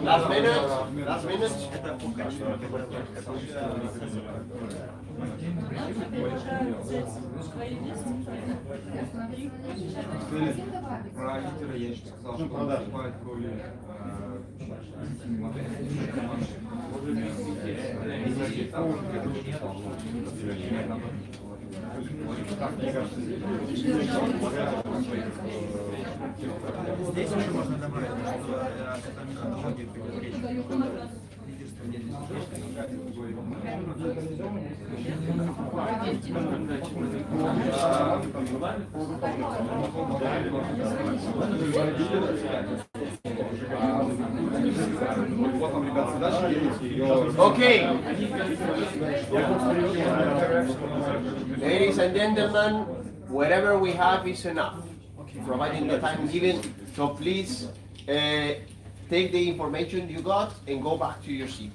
Last minute. Last minute. Про лидера я еще сказал, что он выступает в роли здесь еще можно добавить, что это методология лидерства не Okay. Ladies and gentlemen, whatever we have is enough, providing the time given. So please take the information you got and go back to your seat.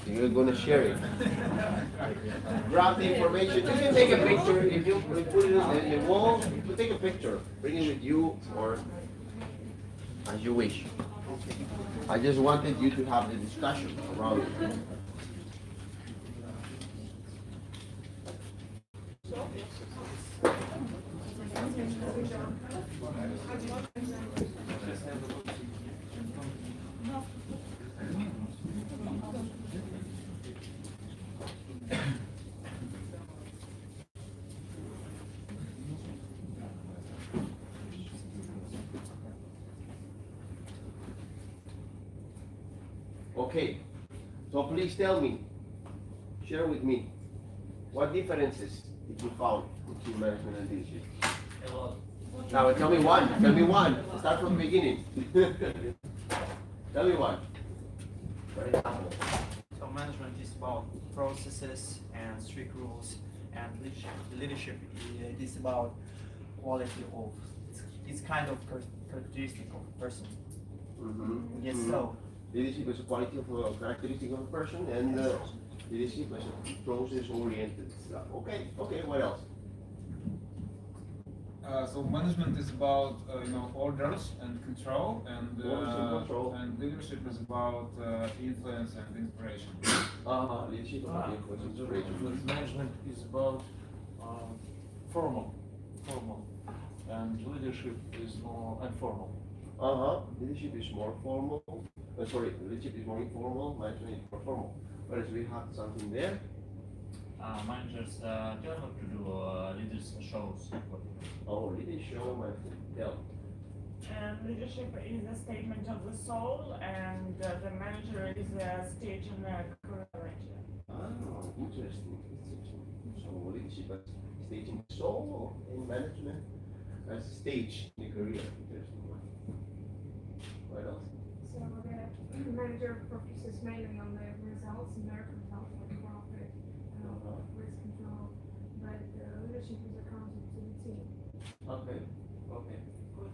You're going to share it. Grab the information. You can take a picture. If you put it on the wall, you take a picture. Bring it with you or as you wish. I just wanted you to have the discussion around it. Okay, so please tell me, share with me, what differences did you found between management and leadership? A lot. Now tell me one, start from the beginning. Tell me one. For example. So management is about processes and strict rules, and leadership is about quality of, it's kind of characteristic of a person. Mm-hmm. Yes, so. Leadership is a quality of a characteristic of a person, and leadership is a process-oriented stuff. Okay, what else? So management is about orders and control, and leadership is about influence and inspiration. Leadership about influence and inspiration. Management is about formal, and leadership is more informal. Leadership is more formal. Leadership is more informal. Management is more formal. Whereas we have something there. Managers tell what to do, leaders shows. Oh, leaders show, management tell. And leadership is a statement of the soul, and the manager is a stage in a career. Interesting. So leadership as stage in the soul, and management as stage in the career. Interesting one. What else? So the manager focuses mainly on the results, numerical results like profit, risk control, but leadership is accounted to the team. Okay, good.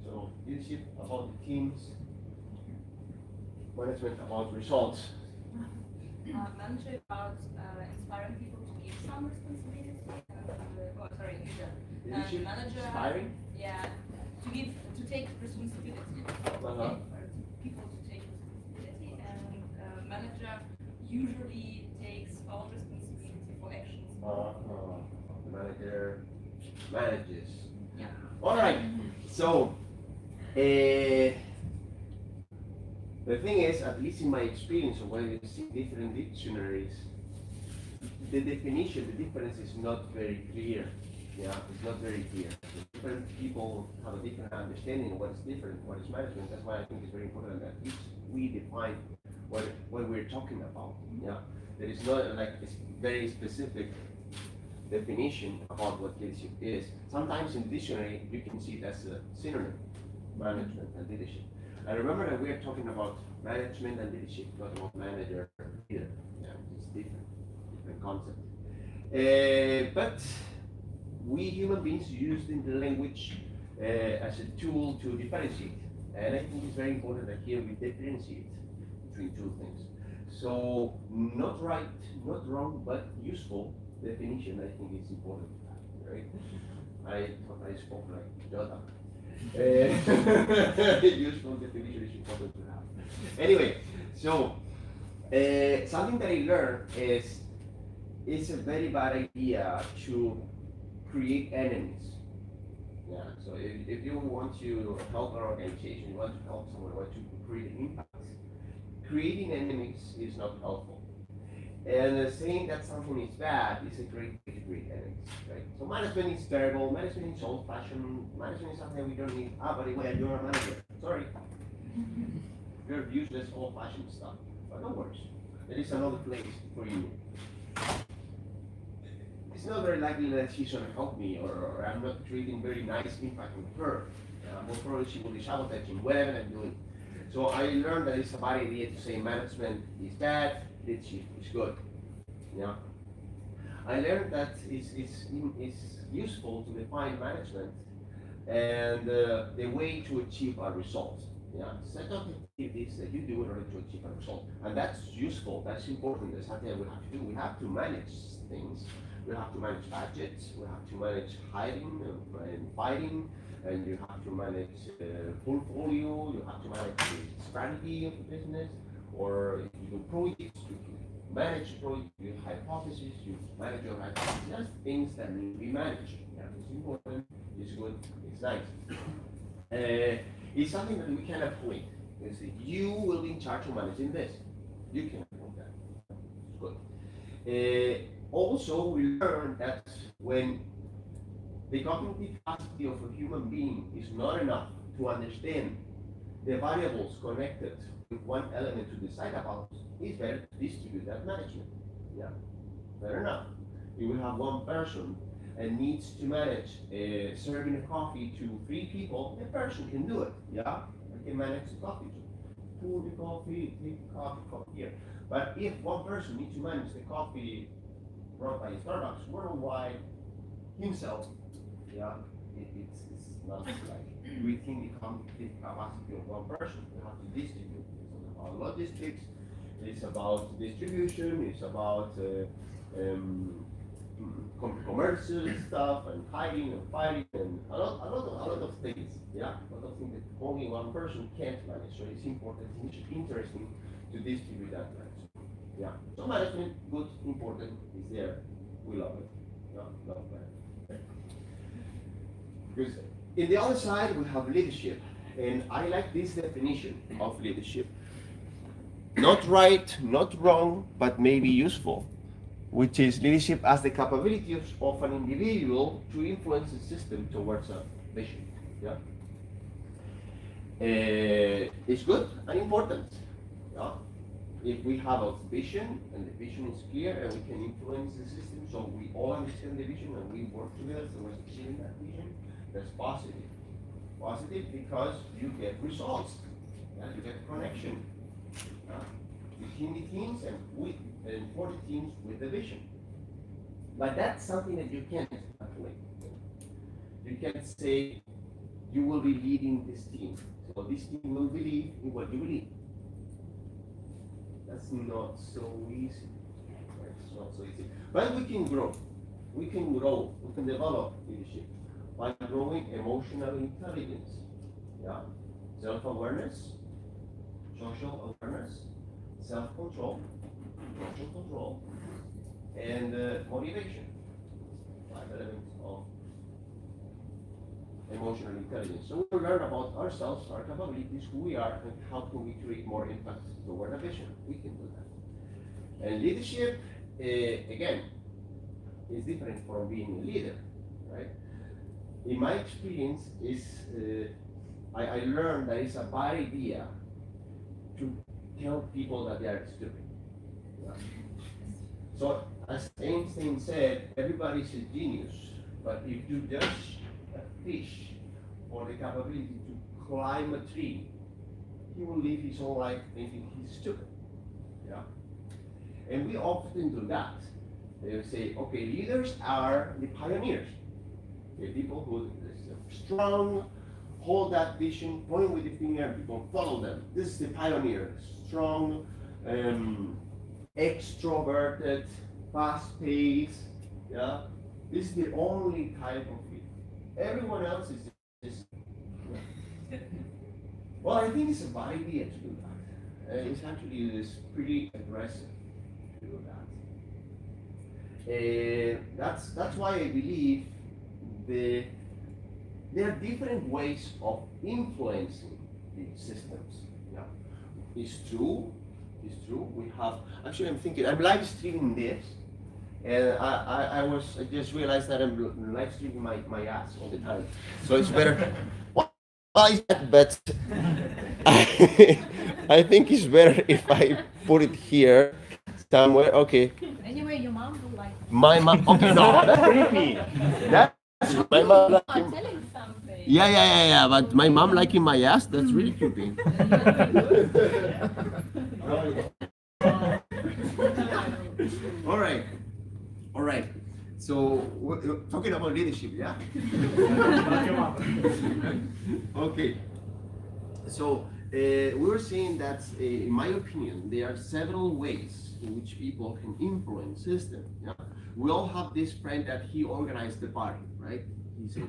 So leadership about the teams, management about results. Manager about inspiring people to give some responsibility. Leadership, manager inspiring. To take responsibility. People to take responsibility, and manager usually takes all responsibility for actions. The manager manages. Yeah. All right. So the thing is, at least in my experience, of when you see different dictionaries, the definition, the difference is not very clear. Yeah, it's not very clear. Different people have a different understanding of what is different, what is management. That's why I think it's very important that we define what we're talking about. Yeah, there is not like a very specific definition about what leadership is. Sometimes in the dictionary you can see it as a synonym. management and leadership. And remember that we are talking about management and leadership, not about manager and leader. Yeah, it's different concept. But we human beings use the language as a tool to differentiate. And I think it's very important that here we differentiate between two things. So not right, not wrong, but useful definition I think is important, right? I thought I spoke like Jota. Useful definition is important to have. Anyway, so something that I learned is it's a very bad idea to create enemies. Yeah, so if you want to help an organization, you want to help someone, you want to create an impact, creating enemies is not helpful. And saying that something is bad is a great way to create enemies, right? So management is terrible, management is old-fashioned, management is something we don't need. By the way, you're a manager. Sorry. You're useless, old-fashioned stuff. But no worries. There is another place for you. It's not very likely that she's going to help me, or I'm not creating very nice impact with her. Most probably she will be sabotaging whatever I'm doing. So I learned that it's a bad idea to say management is bad, leadership is good. Yeah. I learned that it's useful to define management and the way to achieve a result. Yeah. Set activities that you do in order to achieve a result. And that's useful, that's important, that's something that we have to do. We have to manage things. We have to manage budgets, we have to manage hiring and fighting, and you have to manage portfolio, you have to manage the strategy of the business, or if you do projects, you manage projects, you have hypotheses, you manage your hypotheses. That's things that need to be managed. Yeah, it's important, it's good, it's nice. It's something that we can avoid. You see, you will be in charge of managing this. You can avoid that. It's good. Also, we learned that when the cognitive capacity of a human being is not enough to understand the variables connected with one element to decide about, it's better to distribute that management. Yeah, fair enough. You will have one person and needs to manage serving a coffee to 3 people. The person can do it. Yeah, I can manage the coffee. Pour the coffee, take the coffee, coffee here. But if one person needs to manage the coffee brought by Starbucks worldwide himself, yeah, it's not like within the cognitive capacity of one person. You have to distribute. It's about logistics, it's about distribution, it's about commercial stuff and hiding and fighting and a lot of things. Yeah, a lot of things that only one person can't manage. So it's important, it's interesting to distribute that management. Yeah, so management, good, important, is there. We love it. Yeah, love that. Okay. Because in the other side we have leadership, and I like this definition of leadership. Not right, not wrong, but maybe useful, which is leadership as the capability of an individual to influence the system towards a vision. Yeah, it's good and important. Yeah. If we have a vision and the vision is clear and we can influence the system, so we all understand the vision and we work together towards achieving that vision, that's positive. Positive because you get results, yeah? You get connection between the teams and for the teams with the vision. But that's something that you can't avoid. You can't say you will be leading this team, so this team will believe in what you believe. That's not so easy. Right? It's not so easy. But we can grow. We can grow. We can develop leadership by growing emotional intelligence. Yeah. Self-awareness, social awareness, self-control, emotional control, and motivation. 5 elements of emotional intelligence. So we learn about ourselves, our capabilities, who we are, and how can we create more impact toward a vision. We can do that. And leadership, again, is different from being a leader, right? In my experience, I learned that it's a bad idea to tell people that they are stupid. Yeah. So, as Einstein said, everybody's a genius, but if you judge a fish for the capability to climb a tree, he will live his whole life thinking he's stupid. Yeah? And we often do that. They say, okay, leaders are the pioneers. The people who are strong, hold that vision, point with the finger, people follow them. This is the pioneer, strong, extroverted, fast-paced. Yeah, this is the only type of leader. Everyone else is just. Well, I think it's a bad idea to do that. It's actually pretty aggressive to do that. That's why I believe there are different ways of influencing the systems. Yeah, it's true. It's true. We have actually. I'm thinking. I'm live streaming this, and I just realized that I'm live streaming my ass all the time. So it's better. Why is that? But I think it's better if I put it here somewhere. Okay. Anyway, your mom will like it. My mom. Okay, no, that's creepy. That's my mom. I'm telling something. Yeah. But my mom liking my ass. That's really creepy. All right. So we're talking about leadership, yeah? Okay. So we were saying that, in my opinion, there are several ways in which people can influence system. Yeah? We all have this friend that he organized the party, right? He said,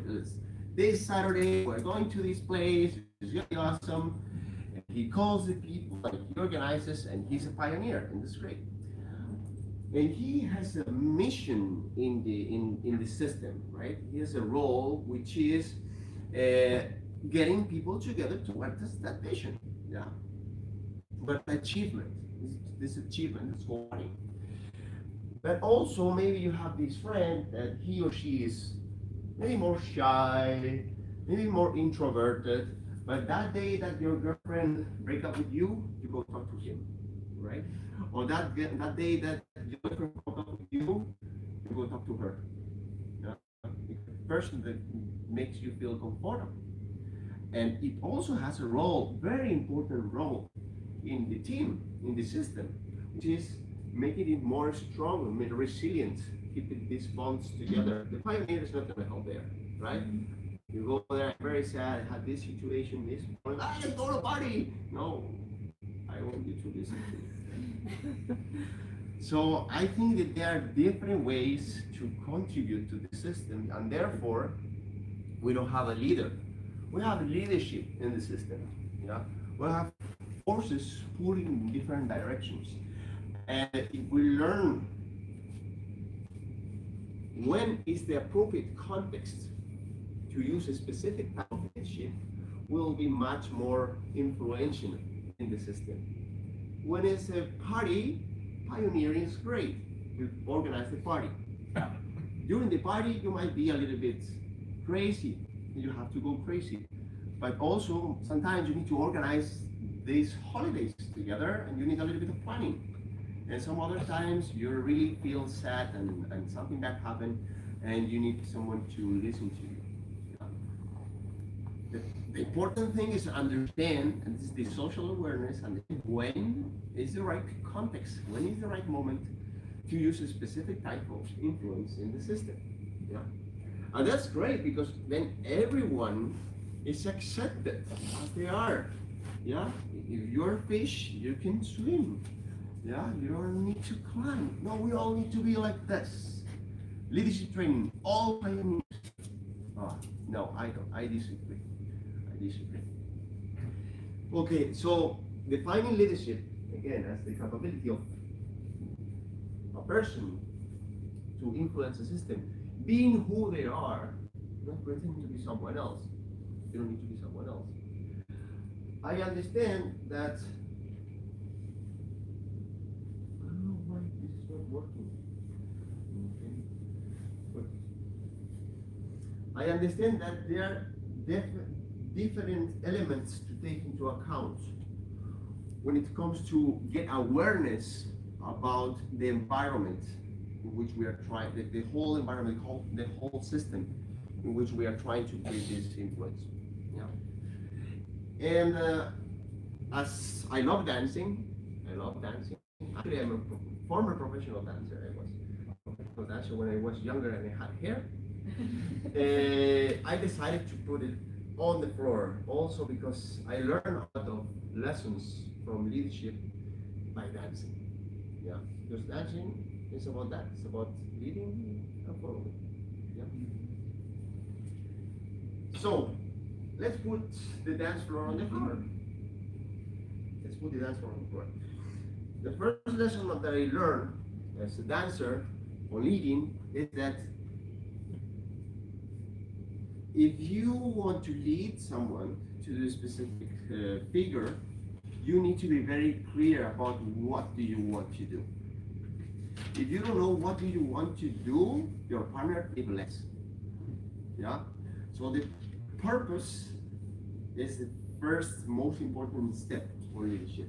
this Saturday we're going to this place. It's really awesome. And he calls the people, and he organizes, and he's a pioneer, and that's great. And he has a mission in the system, right? He has a role which is getting people together towards that vision, yeah. But achievement, this achievement is going. But also maybe you have this friend that he or she is maybe more shy, maybe more introverted. But that day that your girlfriend break up with you, you go talk to him, right? Or that day that your girlfriend broke up with you, you go talk to her. Yeah? The person that makes you feel comfortable. And it also has a role, very important role, in the team, in the system, which is making it more strong and more resilient, keeping these bonds together. The pioneer is not going to help there, right? You go there very sad, have this situation, this morning, let's go to a party. No, I want you to listen to me. So I think that there are different ways to contribute to the system, and therefore we don't have a leader. We have leadership in the system. Yeah, we have forces pulling in different directions, and if we learn when is the appropriate context to use a specific type of leadership, will be much more influential in the system. When it's a party, pioneering is great. You organize the party. During the party, you might be a little bit crazy. You have to go crazy. But also, sometimes you need to organize these holidays together, and you need a little bit of planning. And some other times, you really feel sad and something bad happened, and you need someone to listen to you. The important thing is to understand, and this is the social awareness, and when is the right context, when is the right moment to use a specific type of influence in the system. Yeah, and that's great because then everyone is accepted as they are. Yeah, if you're a fish, you can swim. Yeah, you don't need to climb. No, we all need to be like this. Leadership training, all pioneers. No, I don't. I disagree. Okay, so defining leadership again as the capability of a person to influence a system, being who they are, not pretending to be someone else. You don't need to be someone else. I understand that. I don't know why this is not working. Okay. But I understand that there are different elements to take into account when it comes to get awareness about the environment in which we are trying, the whole environment, the whole system in which we are trying to create this influence. Yeah. And as I love dancing. Actually, I'm a former professional dancer. I was a professional dancer when I was younger and I had hair. I decided to put it on the floor also because I learned a lot of lessons from leadership by dancing. Yeah, because dancing is about that. It's about leading and following. Yeah. So let's put the dance floor on the floor. Let's put the dance floor on the floor. The first lesson that I learned as a dancer or leading is that if you want to lead someone to a specific figure, you need to be very clear about what do you want to do. If you don't know what do you want to do, your partner is less. Yeah. So the purpose is the first most important step for leadership.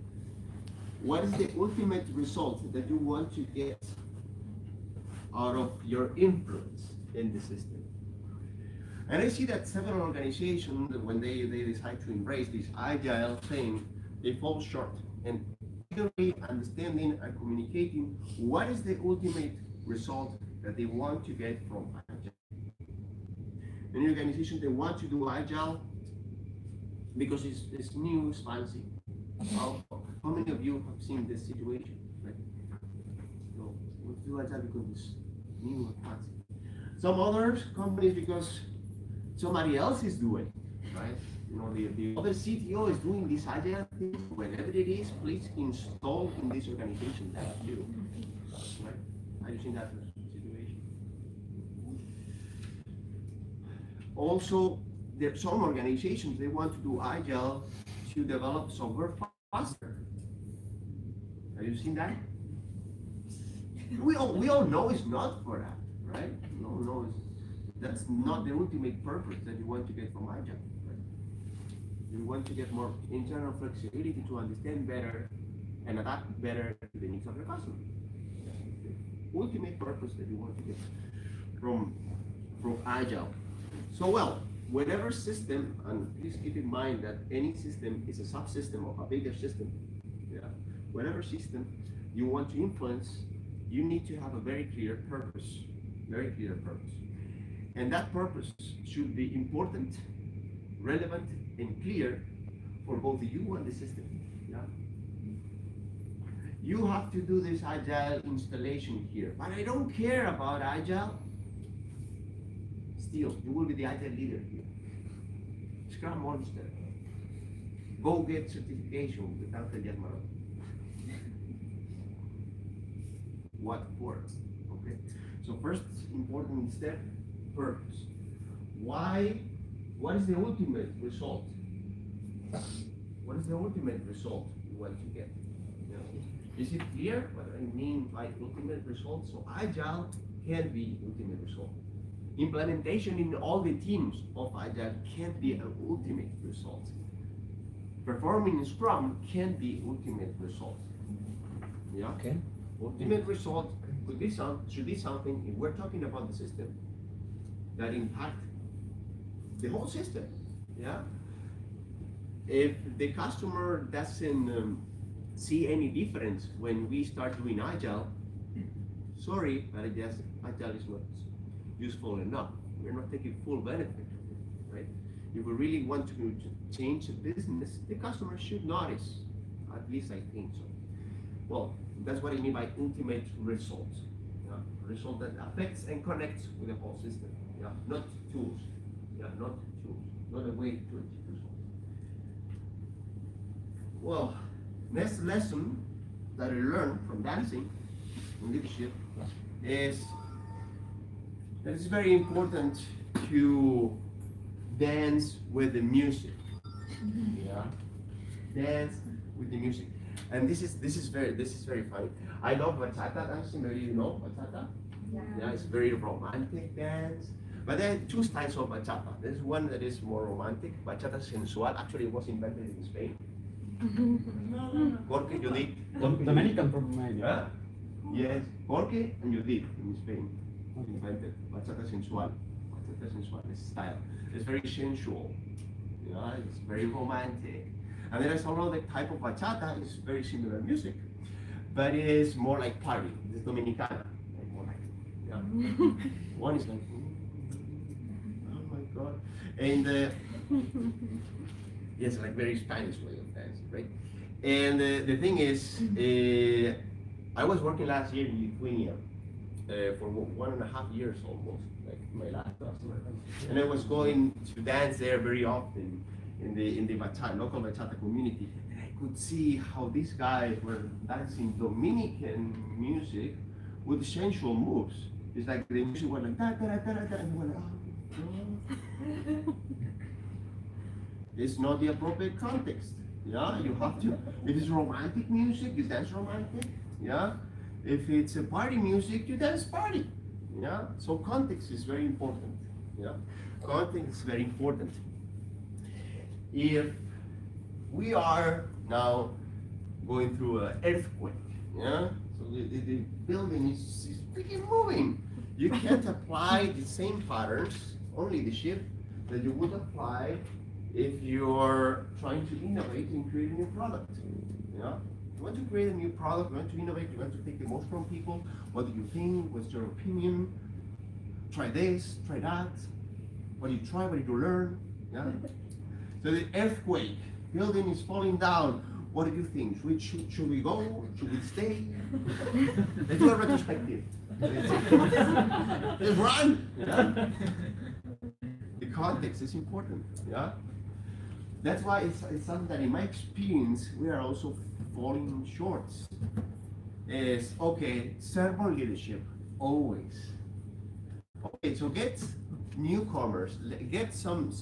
What is the ultimate result that you want to get out of your influence in the system? And I see that several organizations, when they decide to embrace this agile thing, they fall short in really understanding and communicating what is the ultimate result that they want to get from agile. Many organizations, they want to do agile because it's new, it's fancy. How many of you have seen this situation? Right? So, let's do agile because it's new and fancy. Some other companies because somebody else is doing, right? You know, the other CTO is doing this agile thing. Whenever it is, please install in this organization that too. Right? Have you seen that situation? Also, there are some organizations, they want to do agile to develop software faster. Have you seen that? We all know it's not for that, right? We all know that's not the ultimate purpose that you want to get from agile. Right? You want to get more internal flexibility to understand better and adapt better to the needs of your customer. The ultimate purpose that you want to get from agile. So well, whatever system, and please keep in mind that any system is a subsystem of a bigger system. Yeah. Whatever system you want to influence, you need to have a very clear purpose. Very clear purpose. And that purpose should be important, relevant, and clear for both you and the system. Yeah? You have to do this agile installation here, but I don't care about agile. Still, you will be the agile leader here. Scrum Monster. Go get certification with Dr. Yatmaran. What for? Okay. So first important step, purpose. Why? What is the ultimate result? What is the ultimate result you want to get? You know, is it clear what I mean by ultimate result? So agile can be ultimate result. Implementation in all the teams of agile can be an ultimate result. Performing in Scrum can be ultimate result. Yeah. Okay. Ultimate result should be something, if we're talking about the system, that impact the whole system. Yeah. If the customer doesn't see any difference when we start doing agile, sorry, but agile is not useful enough. We're not taking full benefit, right? If we really want to change the business, the customer should notice. At least I think so. Well, that's what I mean by ultimate result. Yeah? Result that affects and connects with the whole system. Yeah, not tools. Yeah, not tools. Not a way to achieve results. Well, next lesson that I learned from dancing and leadership is that it's very important to dance with the music. Yeah, dance with the music. And this is very funny. I love bachata dancing. Maybe you know bachata. Yeah, it's very romantic dance. But there are two styles of bachata. There's one that is more romantic, bachata sensual. Actually, it was invented in Spain. Jorge and Judith. Dominican from Romania. Yes, Jorge and Judith in Spain invented bachata sensual. Bachata sensual is style. It's very sensual. You know, it's very romantic. And there is another type of bachata. It's very similar music, but it is more like party. It's Dominicana, like more like, yeah. One is like, oh my God, and yes, like very Spanish way of dancing, right? And the thing is, I was working last year in Lithuania for 1.5 years almost, like my last customer, and I was going to dance there very often in the bachata, local bachata community, and I could see how these guys were dancing Dominican music with sensual moves. It's like the music was like da da da da da, and they were like, oh, it's not the appropriate context. Yeah, you have to. If it's romantic music, you dance romantic. Yeah, if it's a party music, you dance party. Yeah, so context is very important. Yeah, context is very important. If we are now going through an earthquake, yeah, so the building is freaking moving. You can't apply the same patterns, only the shift, that you would apply if you're trying to innovate and create a new product. Yeah? You want to create a new product, you want to innovate, you want to take the most from people. What do you think? What's your opinion? Try this, try that. What do you try? What did you learn? Yeah? So the earthquake, building is falling down. What do you think? Should we go? Should we stay? Let's do a retrospective. Let's run. Yeah? The context is important. Yeah. That's why it's something that in my experience we are also falling short. Is okay, servant leadership always. Okay, so get newcomers, get some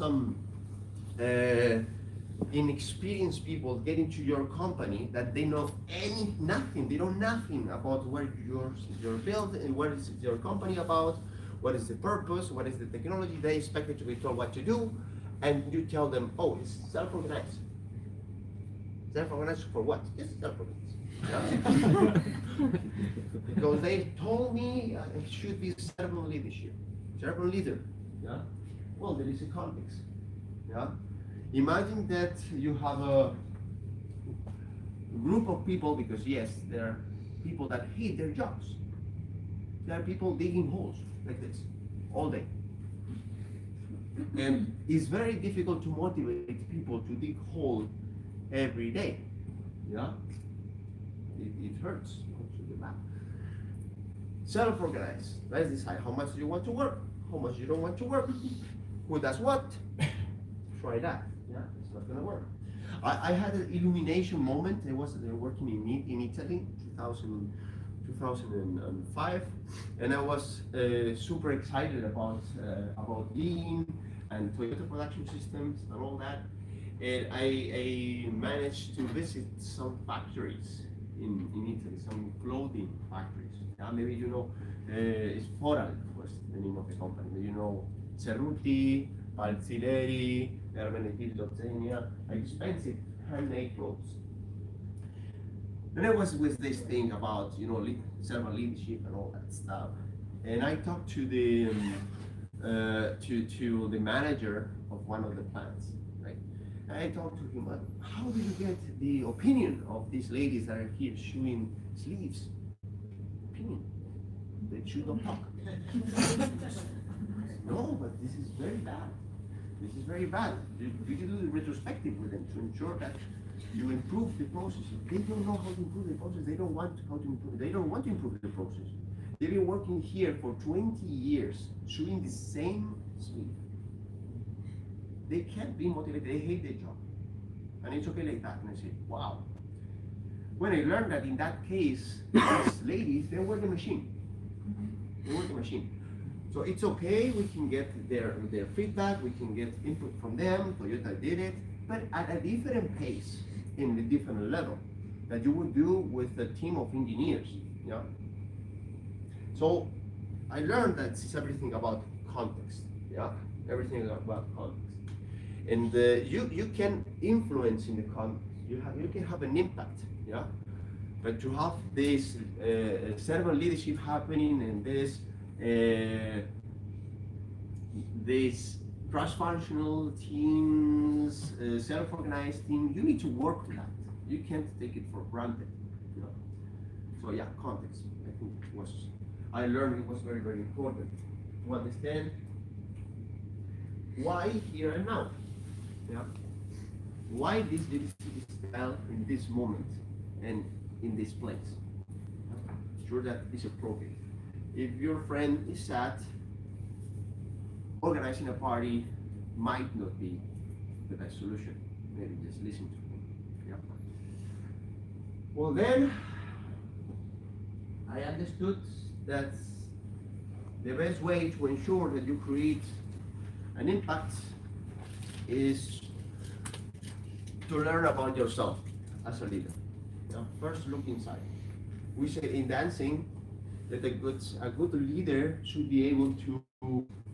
inexperienced people get into your company that they know nothing. They know nothing about what your build and what is your company about, what is the purpose, what is the technology. They expect to be told what to do, and you tell them, oh, it's self-organized. Self-organized for what? It's self-organized. Yeah? Because they told me it should be servant leadership, servant leader. Yeah. Well, there is a context. Yeah. Imagine that you have a group of people, because yes, there are people that hate their jobs. There are people digging holes like this all day. And it's very difficult to motivate people to dig holes every day. Yeah? It hurts to do that. Self-organize. Let's decide how much you want to work, how much you don't want to work, who does what. Try that. Yeah, it's not gonna work. I had an illumination moment. I was working in Italy, 2005, and I was super excited about Lean and Toyota production systems and all that. And I managed to visit some factories in Italy, some clothing factories. Maybe you know, it's Foral was the name of the company. You know, Cerruti, Balzileri, Ermenegildo Zegna, expensive handmade clothes. And I was with this thing about, you know, servant leadership and all that stuff. And I talked to the to the manager of one of the plants, right? And I talked to him about how did you get the opinion of these ladies that are here sewing sleeves? Opinion. They should not talk. No, but this is very bad. This is very bad. You do the retrospective with them to ensure that you improve the process. If they don't know how to improve the process, they don't want how to improve. They don't want to improve the process. They've been working here for 20 years, shooting the same sleeve. They can't be motivated. They hate their job, and it's okay like that. And I say, wow. When I learned that in that case, these ladies, they work the machine. They work the machine. So it's okay, we can get their feedback, we can get input from them, Toyota did it, but at a different pace, in a different level, that you would do with a team of engineers, yeah? So I learned that it's everything about context, yeah? Everything about context. And you can influence in the context, you can have an impact, yeah? But to have this servant leadership happening and this cross-functional teams, self-organized teams. You need to work on that. You can't take it for granted. You know? So yeah, context. I think I learned it was very, very important to understand why here and now. Yeah. Why this leadership style in this moment and in this place. Sure that is appropriate. If your friend is sad, organizing a party might not be the best solution. Maybe just listen to him. Yeah. Well then, I understood that the best way to ensure that you create an impact is to learn about yourself as a leader. Yeah. First, look inside. We say in dancing that a good leader should be able to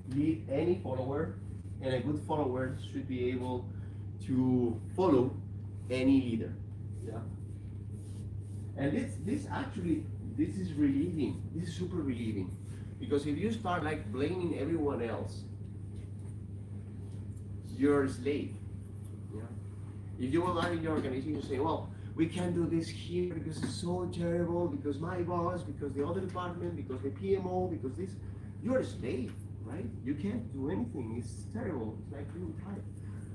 lead any follower, and a good follower should be able to follow any leader. Yeah. And this is relieving. This is super relieving, because if you start like blaming everyone else, you're a slave. Yeah. If you are in your organization, you say, well, we can't do this here because it's so terrible, because my boss, because the other department, because the PMO, because this, you're a slave, right? You can't do anything. It's terrible. It's like being tired.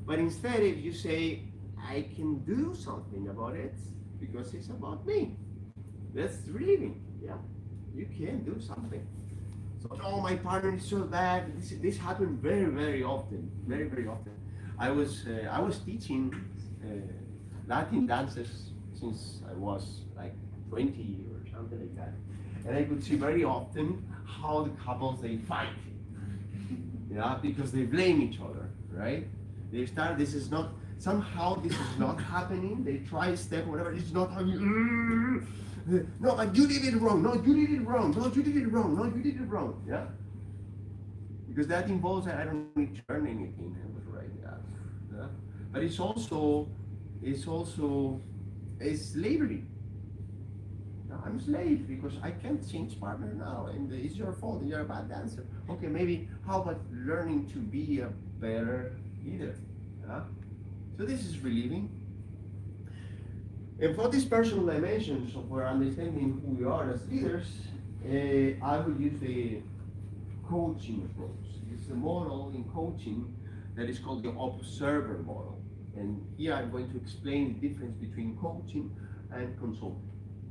But instead, if you say, I can do something about it because it's about me, that's relieving. Yeah, you can do something. So, oh, my partner is so bad. This happened very, very often. Very, very often. I was teaching Latin dances since I was like 20 or something like that, and I could see very often how the couples they fight. Yeah, because they blame each other, right? They start. This is not happening. They try step whatever. It's not happening. No, but you did it wrong. No, you did it wrong. No, you did it wrong. No, you did it wrong. Yeah. Because that involves I don't need to learn anything. I was right. Yeah. But it's also a slavery. Now, I'm a slave because I can't change partner now, and it's your fault. And you're a bad dancer. Okay, maybe how about learning to be a better leader? Yeah. So this is relieving. And for this personal dimension, so for understanding who we are as leaders, I will use the coaching approach. It's a model in coaching that is called the observer model. And here I'm going to explain the difference between coaching and consulting.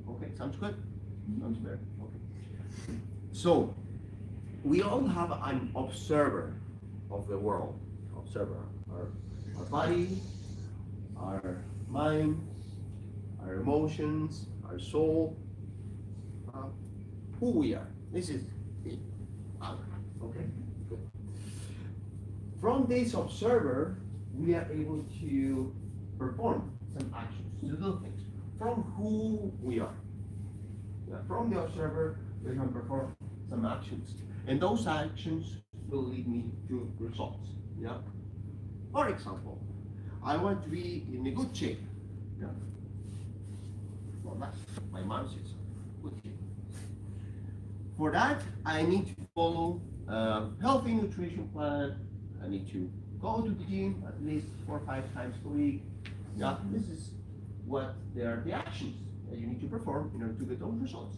Okay, sounds good? Sounds better. Okay. So, we all have an observer of the world. Observer. Our body, our mind, our emotions, our soul, who we are. This is it. Okay? Good. From this observer, we are able to perform some actions, to do things, from who we are. Yeah, from the observer, we can perform some actions. And those actions will lead me to results. Yeah? For example, I want to be in a good shape. Yeah? Well, that's my mom says, good shape. For that, I need to follow a healthy nutrition plan. I need to go to the gym at least 4 or 5 times a week. Yeah, this is what they are the actions that you need to perform in order to get those results.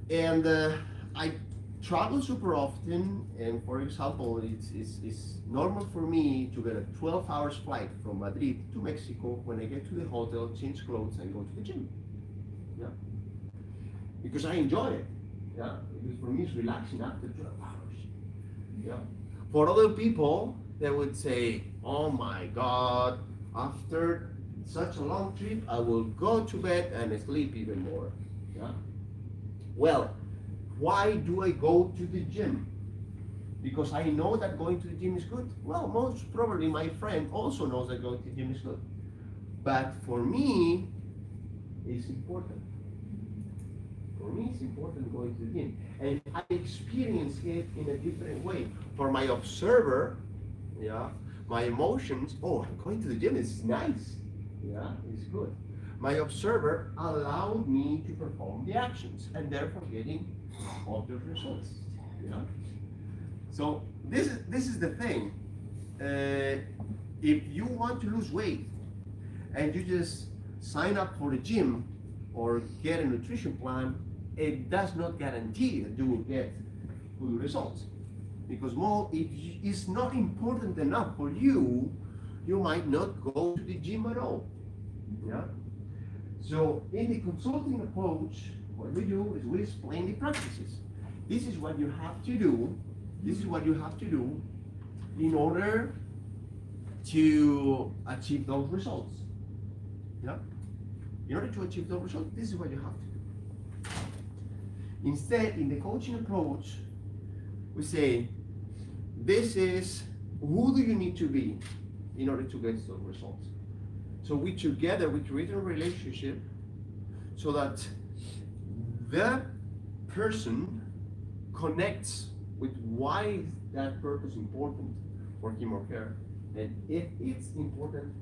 And I travel super often, and for example, it's normal for me to get a 12 hours flight from Madrid to Mexico. When I get to the hotel, change clothes, and go to the gym. Yeah, because I enjoy it. Yeah, because for me it's relaxing after 12 hours. Yeah. For other people, they would say, oh my God, after such a long trip, I will go to bed and sleep even more. Yeah? Well, why do I go to the gym? Because I know that going to the gym is good? Well, most probably my friend also knows that going to the gym is good. But for me, it's important. For me, it's important going to the gym. And I experience it in a different way. For my observer, yeah, my emotions, oh, I'm going to the gym, it's nice. Yeah, it's good. My observer allowed me to perform the actions and therefore getting all the results. Yeah. So This is the thing. If you want to lose weight and you just sign up for the gym or get a nutrition plan, it does not guarantee that you will get good results. Because more, if it's not important enough for you, you might not go to the gym at all. Yeah. So in the consulting approach, what we do is we explain the practices. This is what you have to do. This is what you have to do in order to achieve those results. Yeah. In order to achieve those results, this is what you have to do. Instead, in the coaching approach, we say, this is who do you need to be in order to get those results. So we together, we create a relationship so that the person connects with why is that purpose important for him or her. And if it's important,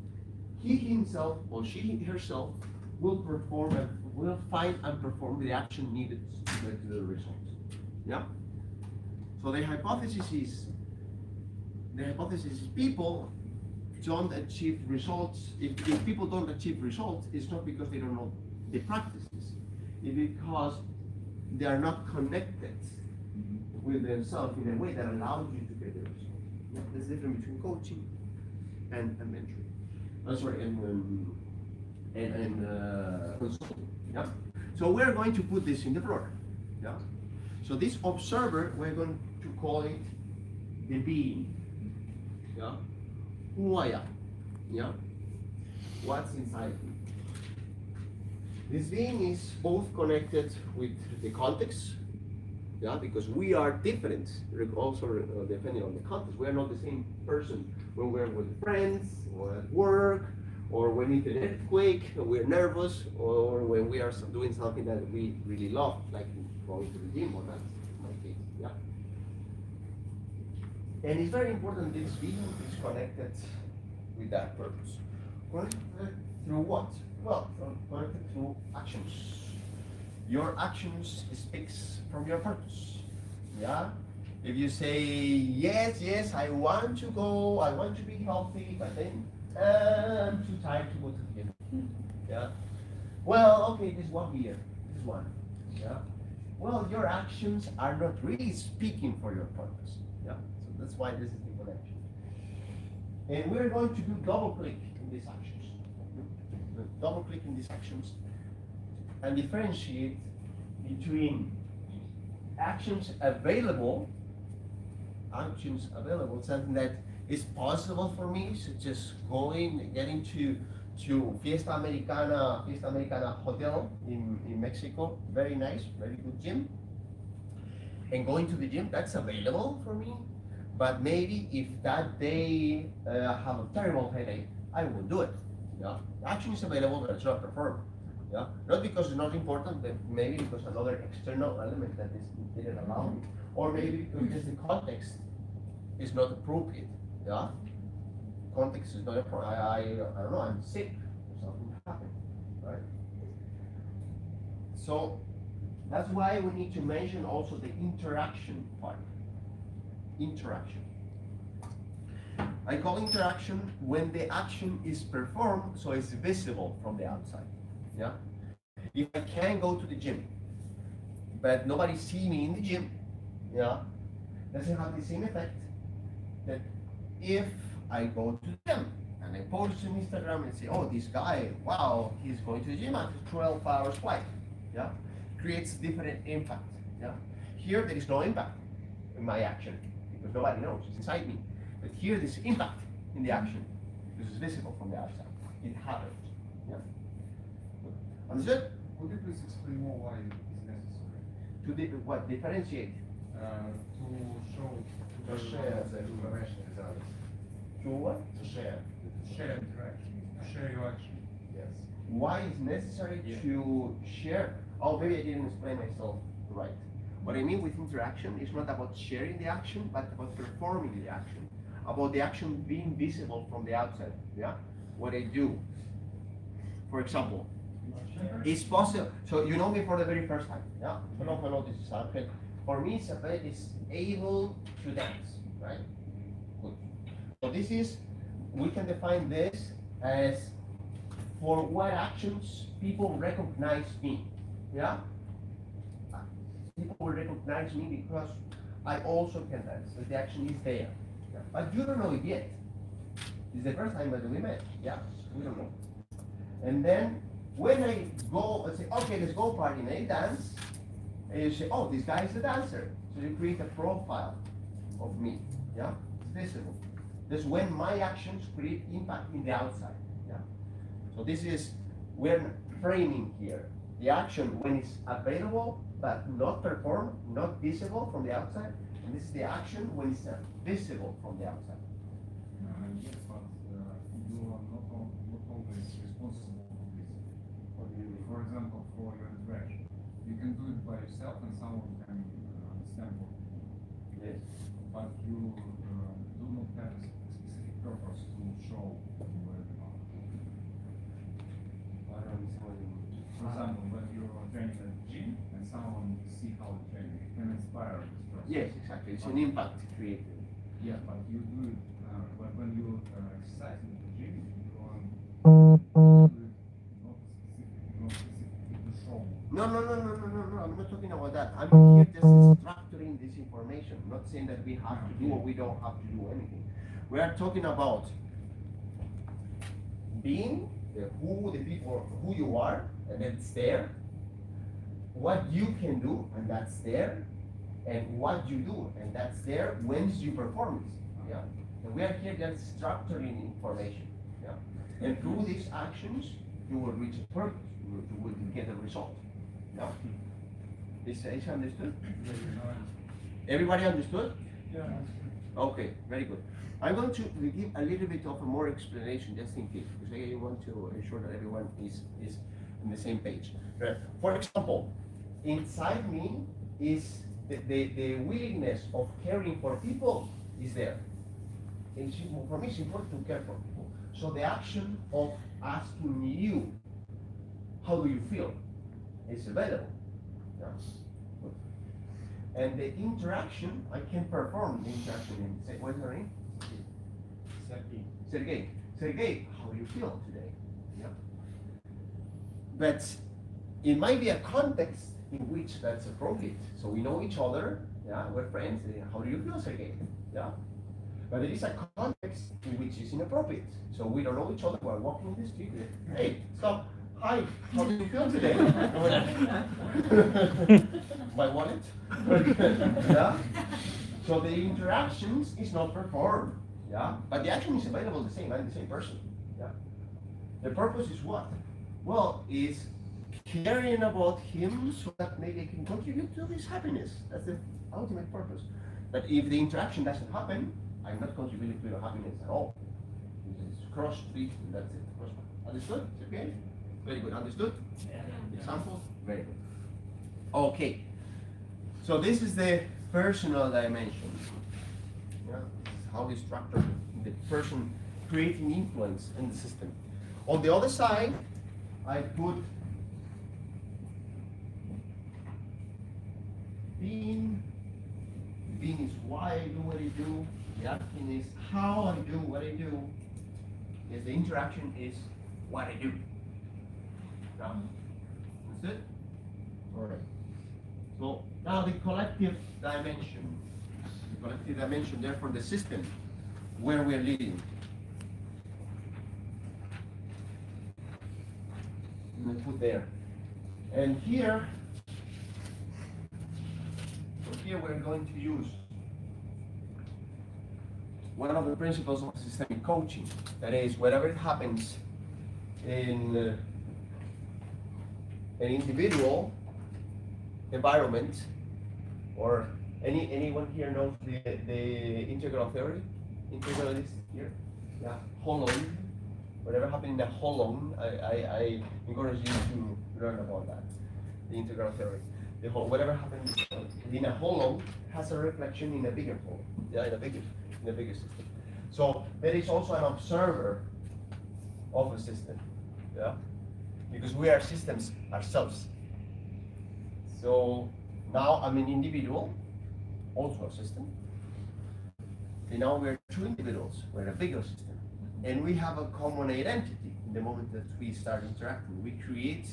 he himself or she herself will perform and will find and perform the action needed to get to the results. Yeah? So the hypothesis is people don't achieve results. If people don't achieve results, it's not because they don't know the practices. It's because they are not connected with themselves in a way that allows you to get the result. Yeah? There's a difference between coaching and mentoring. And consulting. Yeah? So we're going to put this in the floor. Yeah? So this observer, we're going to call it the being. Yeah? Who I am. Yeah? What's inside me. This being is both connected with the context, yeah, because we are different, also depending on the context. We are not the same person when we're with friends, or at work, or when it's an earthquake, and we're nervous, or when we are doing something that we really love, like going to the gym, or that's my case, yeah. And it's very important this being is connected with that purpose. Connected through what? Well, connected through actions. Your actions speaks from your purpose. Yeah? If you say, yes, I want to go, I want to be healthy, but then I'm too tired to go to the gym. Yeah? Well, okay, this one here, this one. Yeah? Well, your actions are not really speaking for your purpose. Yeah? So that's why this is the connection. And we're going to do double click in these actions. Double click in these actions and differentiate between actions available, something that is possible for me, such as getting to Fiesta Americana Hotel in Mexico, very nice, very good gym. And going to the gym, that's available for me. But maybe if that day I have a terrible headache, I won't do it. Yeah, action is available, but it's not performed. Yeah, not because it's not important, but maybe because another external element that didn't allow me, or maybe because the context is not appropriate. Yeah, context is not appropriate. I don't know. I'm sick or something happened, right? So that's why we need to mention also the interaction part. Interaction. I call interaction when the action is performed, so it's visible from the outside. Yeah. If I can go to the gym, but nobody see me in the gym, yeah, doesn't have the same effect that if I go to the gym and I post on Instagram and say, oh, this guy, wow, he's going to the gym after 12 hours flight. Yeah, creates different impact. Yeah. Here there is no impact in my action because nobody knows it's inside me. But here there's impact in the action because it's visible from the outside. It happens. Yeah. Understood? Could you please explain more why it's necessary? To what? Differentiate. To show To share the information results. To what? To share interaction. To share your action. Yes. Why is necessary to share? Oh, maybe I didn't explain myself right. What I mean with interaction is not about sharing the action, but about performing the action. About the action being visible from the outside. Yeah? What I do. For example, it's possible. So you know me for the very first time. Yeah? Hello, this is Angel. For me, Isabel is able to dance. right? Good. So this is, we can define this as for what actions people recognize me, yeah? People will recognize me because I also can dance, so the action is there. Yeah? But you don't know it yet. It's the first time that we met, yeah? We don't know. And then when I go and say, okay, let's go party, and I dance, and you say, oh, this guy is a dancer. So you create a profile of me, yeah? It's visible. That's when my actions create impact in the outside, yeah? So this is, we're framing here. The action when it's available, but not performed, not visible from the outside. And this is the action when it's visible from the outside. Yes, but you are not always responsible for this. For example, for your interaction, you can do it by yourself and someone can understand what you do. Yes. But you do not have a specific purpose to show to everyone. I don't understand what you mean. For example, when you are training at the gym and someone see how you train, it can inspire this person. Yes, exactly. It's an impact created. Yeah, but you do it when you exercise in the gym. You are do it not specifically to show. No. I'm not talking about that. I'm here just structuring this information. I'm not saying that we have to do or we don't have to do anything. We are talking about being who you are, and that's there. What you can do, and that's there. And what you do, and that's there once you perform it. Yeah. And we are here just structuring information. Yeah. And through these actions, you will reach a purpose. You will get a result. Yeah. This is understood? Everybody understood? Yeah. Okay, very good. I'm going to give a little bit of a more explanation just in case, because I want to ensure that everyone is on the same page. Right. For example, inside me is the willingness of caring for people is there. For me, it's important to care for people. So the action of asking you, how do you feel, is available. Yeah. And the interaction, I can perform the interaction and say, what's your name? Sergey. Sergey, how do you feel today? Yeah. But it might be a context in which that's appropriate. So we know each other, yeah, we're friends. How do you feel, Sergey? Yeah. But it is a context in which it's inappropriate. So we don't know each other. We're walking in the street. Hey, stop. Hi, how do you feel today? My wallet. Yeah. So the interactions is not performed. Yeah. But the action is available the same. I'm the same person. Yeah. The purpose is what? Well, is caring about him so that maybe I can contribute to his happiness. That's the ultimate purpose. But if the interaction doesn't happen, I'm not contributing to your happiness at all. It's cross street and that's it. Understood? It's okay? Very good. Understood? Yeah. Example? Very good. Okay. So this is the personal dimension. Yeah? This is how we structure the person creating influence in the system. On the other side, I put being. Being is why I do what I do. The acting is how I do what I do. Yes, the interaction is what I do. Now, understood? All right. So now the collective dimension. The collective dimension, therefore, the system where we are living. I'm going to put there. And here, we're going to use one of the principles of systemic coaching. That is, whatever it happens in an individual environment, or anyone here knows the integral theory? Integralist here? Yeah, Holland. Whatever happened in the Holland, I encourage you to learn about that. The integral theory. Whatever happens in a hollow has a reflection in a bigger hollow. Yeah, in a bigger system. So there is also an observer of a system. Yeah, because we are systems ourselves. So now I'm an individual, also a system, And now we're two individuals, we're a bigger system. And we have a common identity. In the moment that we start interacting, we create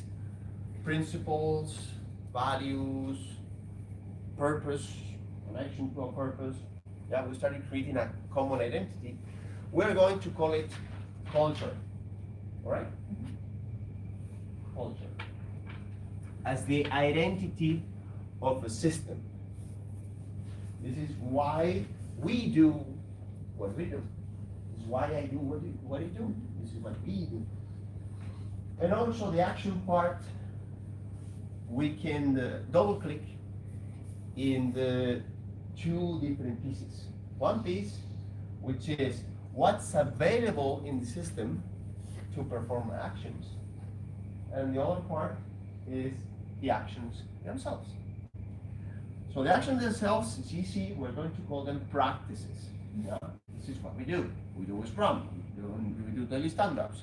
principles, values, purpose, connection to a purpose. Yeah, we started creating a common identity. We're going to call it culture. All right? Culture. As the identity of a system. This is why we do what we do. This is why I do what I do. This is what we do. And also the action part, we can double click in the two different pieces. One piece, which is what's available in the system to perform actions. And the other part is the actions themselves. So the actions themselves is easy. We're going to call them practices. Yeah? This is what we do. We do Scrum, we do daily stand-ups,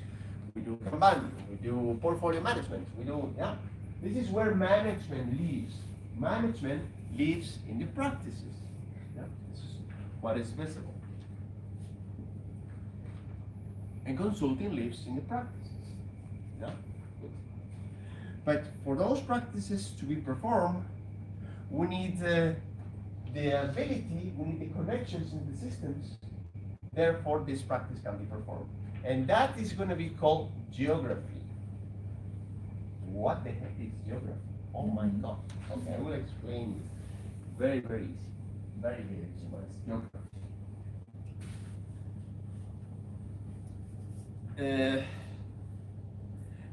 we do Kanban, we do portfolio management, we do, yeah? This is where management lives. Management lives in the practices. Yeah? This is what is visible. And consulting lives in the practices. Yeah? Good. But for those practices to be performed, we need the ability, we need the connections in the systems. Therefore, this practice can be performed. And that is going to be called geography. What the heck is geography? Oh my God. Okay, I will explain you. Very, very easy. Very, very easy. What is geography?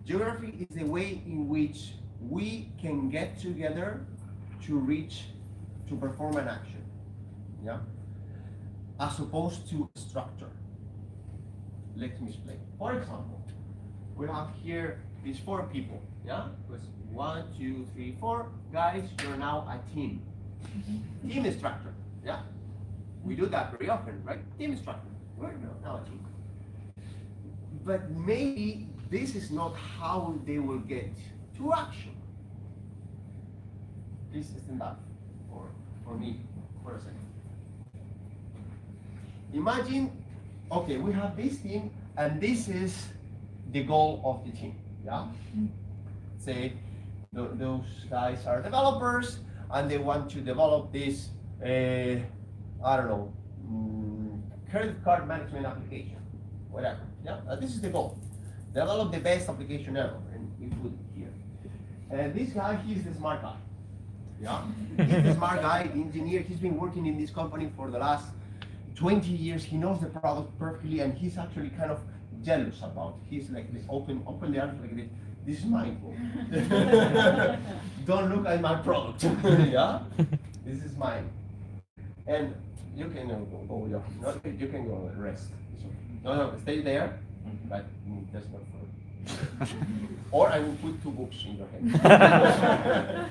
Geography is the way in which we can get together to perform an action, yeah, as opposed to a structure. Let me explain. For example, we have here these 4 people, yeah? Because 1, 2, 3, 4 guys. You're now a team. Team structure, yeah. We do that very often, right? Team structure. We're now a team. But maybe this is not how they will get to action. Please stand up for me for a second. Imagine, okay, we have this team and this is the goal of the team, yeah? Say those guys are developers and they want to develop this, I don't know, credit card management application, whatever, yeah? This is the goal. Develop the best application ever, and we put it here. And this guy, he's the smart guy. Yeah, he's the smart guy, the engineer. He's been working in this company for the last 20 years. He knows the product perfectly, and he's actually kind of jealous about it. He's like this, open the arms like this. This is mine. Don't look at my product. Yeah, this is mine. And you can go. You can go rest. No, stay there. But that's not for. Or I will put 2 books in your hand.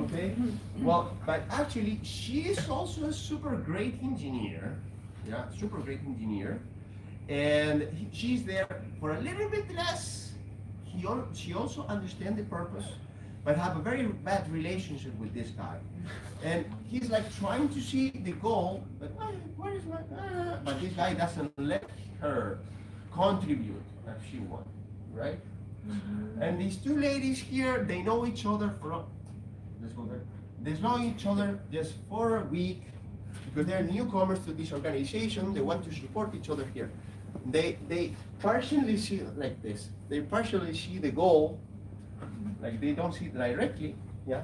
Okay. Well, but actually, she is also a super great engineer. Yeah, super great engineer, and she's there for a little bit less. She also understands the purpose, but have a very bad relationship with this guy, and he's like trying to see the goal, but where is my? But this guy doesn't let her contribute as she wants, right? And these 2 ladies here, they know each other for. Let's go there. They know each other just for a week because they're newcomers to this organization. They want to support each other here. They partially see it like this. They partially see the goal, like they don't see it directly, yeah.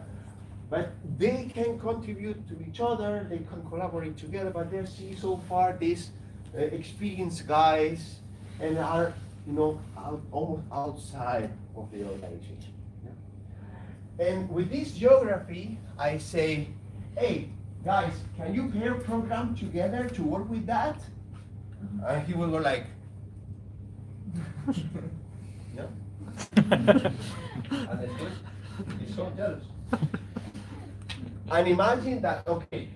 But they can contribute to each other. They can collaborate together. But they see so far these experienced guys and are almost outside of the organization. And with this geography, I say, hey, guys, can you pair program together to work with that? And he will go like, no? Understood? He's so jealous. And imagine that, okay,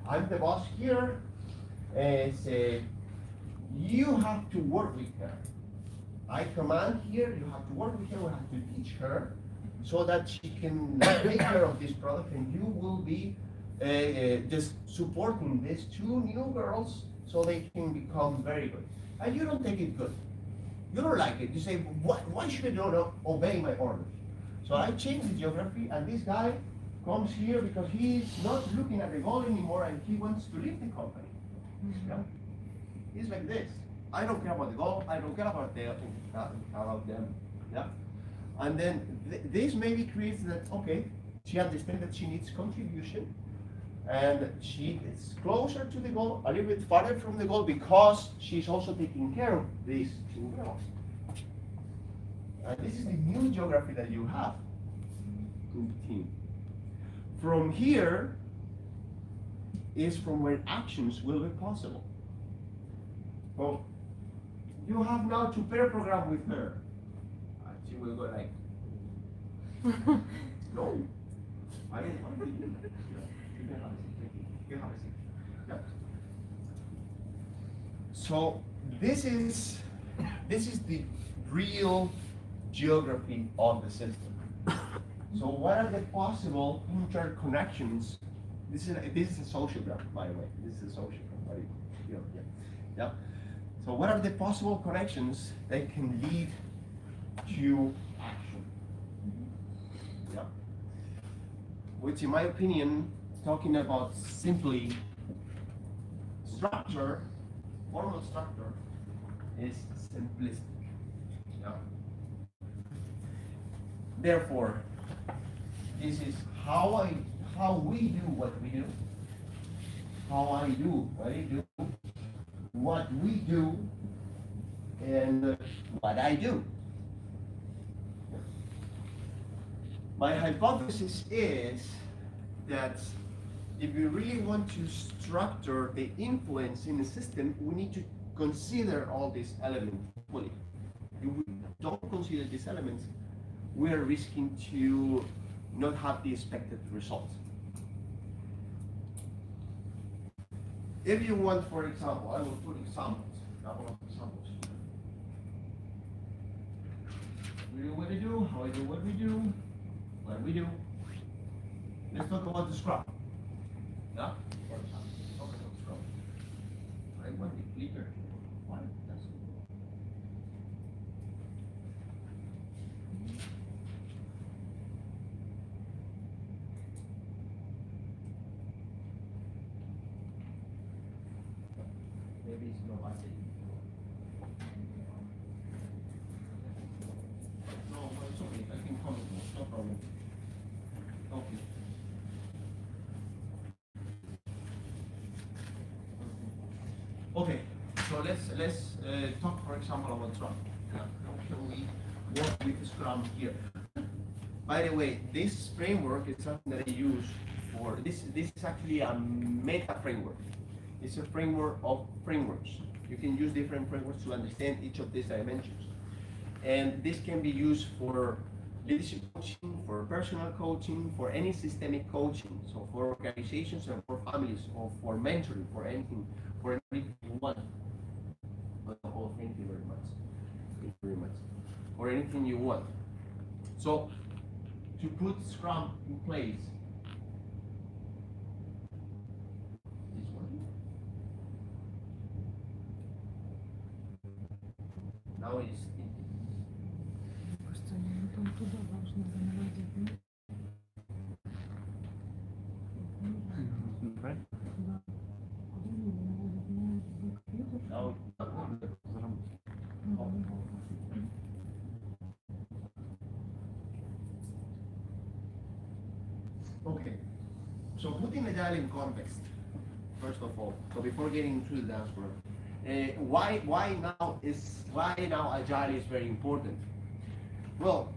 I'm the boss here, and say, you have to work with her. I command here, you have to work with her, we have to teach her, so that she can take care of this product, and you will be just supporting these two new girls so they can become very good. And you don't take it good. You don't like it. You say, why should I not obey my orders? So I changed the geography, and this guy comes here because he's not looking at the goal anymore, and he wants to leave the company. Yeah? He's like this. I don't care about the goal. I don't care about them. Yeah. And then this maybe creates that, okay, she understands that she needs contribution, and she is closer to the goal, a little bit farther from the goal, because she's also taking care of these two girls. And this is the new geography that you have in the team. From here is from where actions will be possible. Well, you have now to pair program with her. She will go like, no, I don't want to do that. You have a seat. Yeah. So this is the real geography of the system. So what are the possible interconnections? This is a social graph, by the way. This is a social graph, right? Yeah. So what are the possible connections that can lead to action? Yeah. Which, in my opinion, talking about simply structure, formal structure, is simplistic. Yeah. Therefore, this is how we do what we do, how I do what I do, what we do, and what I do. My hypothesis is that if we really want to structure the influence in the system, we need to consider all these elements fully. If we don't consider these elements, we are risking to not have the expected result. If you want, for example, I will put examples, a couple of examples. We do what we do, how we do what we do, what we do. Let's talk about the scrum. Yeah? For example, talk about scrum. I want the clicker. Why? That's maybe it's no battery. No, but it's okay. I can comment. No problem. Okay. Okay. So let's talk, for example, about Scrum. How can we work with Scrum here? By the way, this framework is something that I use for this. This is actually a meta framework. It's a framework of frameworks. You can use different frameworks to understand each of these dimensions. And this can be used for leadership coaching, for personal coaching, for any systemic coaching. So for organizations and for families, or for mentoring, for anything you want. Oh, thank you very much. Thank you very much. Or anything you want. So to put Scrum in place, now it's now. Okay, so putting Agile in context, first of all, so before getting into the dance floor, why now Agile is very important? Well,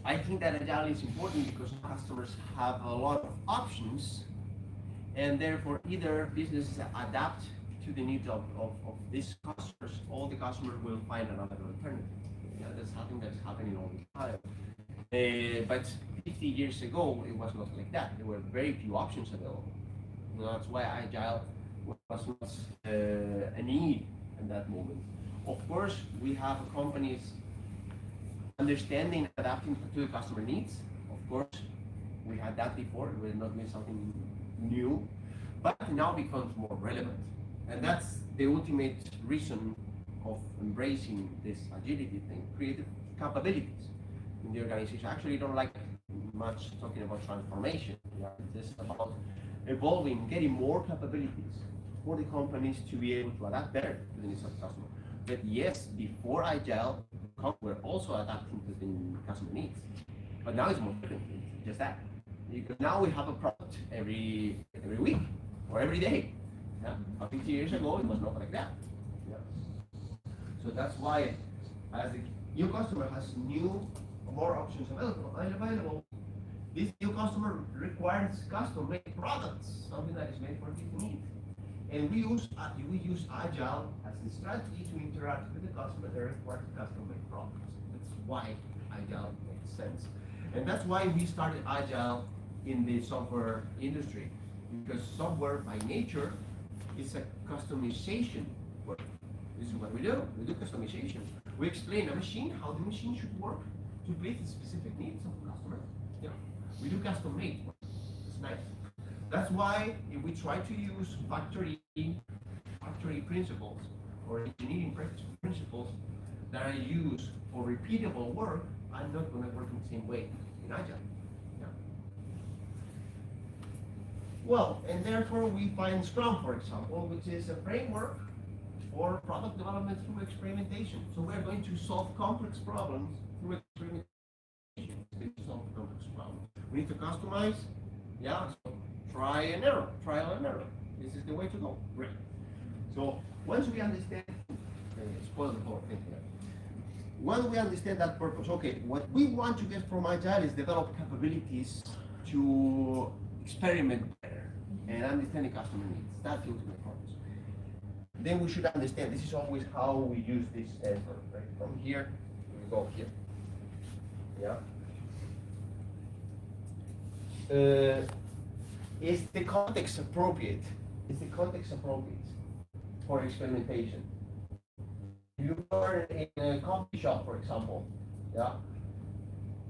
I think that Agile is important because customers have a lot of options, and therefore either businesses adapt to the needs of these customers, or the customer will find another alternative. Yeah, that's something that's happening all the time. But 50 years ago, it was not like that. There were very few options available. That's why Agile was not a need in that moment. Of course, we have companies understanding, adapting to the customer needs. Of course, we had that before. We're not doing something new, but now becomes more relevant. And that's the ultimate reason of embracing this agility thing, creative capabilities in the organization. I actually don't like much talking about transformation. Yeah, it's just about evolving, getting more capabilities for the companies to be able to adapt better to the needs of the customer. But yes, before Agile, we're also adapting to the customer needs. But now it's more different, it's just that. Because now we have a product every week or every day. Yeah? 50 years ago, it was not like that. Yeah? So that's why, as the new customer has more options available, this new customer requires custom-made products, something that is made for his needs. And we use Agile as the strategy to interact with the customer that requires custom-made products. That's why Agile makes sense. And that's why we started Agile in the software industry, because software by nature is a customization work. This is what we do. We do customization. We explain a machine, how the machine should work to meet the specific needs of the customer. Yeah. We do custom made work. It's nice. That's why if we try to use factory principles or engineering principles that are used for repeatable work, I'm not going to work in the same way in Agile. Yeah. Well, and therefore we find Scrum, for example, which is a framework for product development through experimentation. So we're going to solve complex problems through experimentation. Solve complex problems. We need to customize. Yeah. So trial and error. This is the way to go. Great. So once we understand, spoil the whole thing here. Once we understand that purpose, okay, what we want to get from Agile is develop capabilities to experiment better and understand the customer needs. That's the ultimate purpose. Then we should understand, this is always how we use this answer, right? From here, we go here. Yeah. Is the context appropriate? Is the context appropriate for experimentation? You are in a coffee shop, for example, yeah,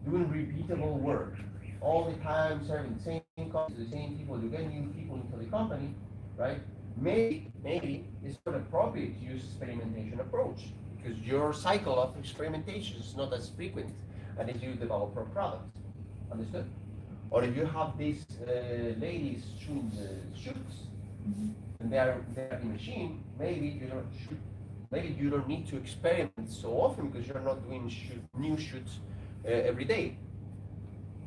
doing repeatable work all the time, serving the same coffee to the same people, you get new people into the company, right? Maybe it's not appropriate to use experimentation approach because your cycle of experimentation is not as frequent as you develop a product. Understood? Or if you have these ladies shooting the shoots, and they're in the machine, maybe you don't need to experiment so often because you're not doing new shoots every day.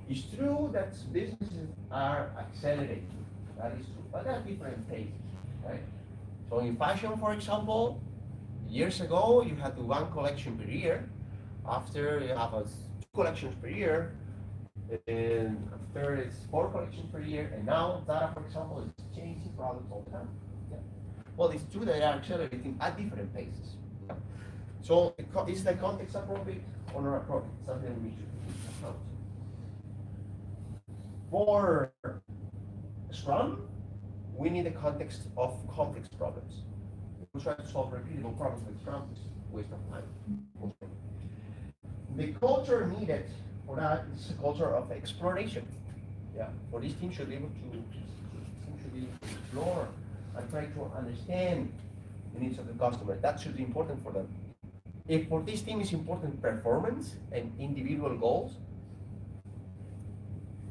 It's true that businesses are accelerating. That is true, but at different paces, right? So in fashion, for example, years ago you had to one collection per year. After you have 2 collections per year, and after it's 4 collections per year, and now Zara, for example, is changing products all the time. Yeah. Well, it's true that they are accelerating at different paces. Yeah. So is the context appropriate or not appropriate? Something we should account. For Scrum, we need a context of complex problems. We try to solve repeatable problems with Scrum, it's a waste of time. The culture needed for that is a culture of exploration. Yeah, for this team should be able to explore and try to understand the needs of the customer. That should be important for them. If for this team is important performance and individual goals,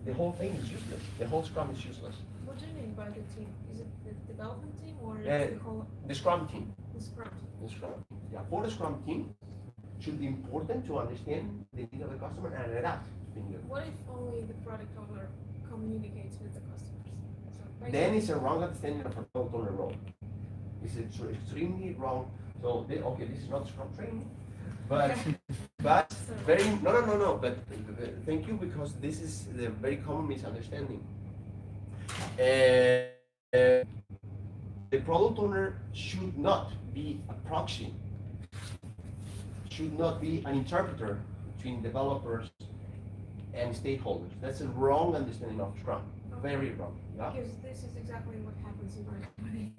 the whole thing is useless. The whole Scrum is useless. What do you mean by the team? Is it the development team or is it the Scrum team? The Scrum team. The Scrum. Yeah, for the Scrum team, it should be important to understand the need of the customer and adapt to the need. What if only the product owner communicates with the customers? So then it's a wrong understanding of a product owner role. It's extremely wrong. So okay, this is not Scrum training, but very no. But thank you, because this is the very common misunderstanding. The product owner should not be a proxy, should not be an interpreter between developers and stakeholders. That's a wrong understanding of Scrum. Very wrong. Yeah? Because this is exactly what happens in my company.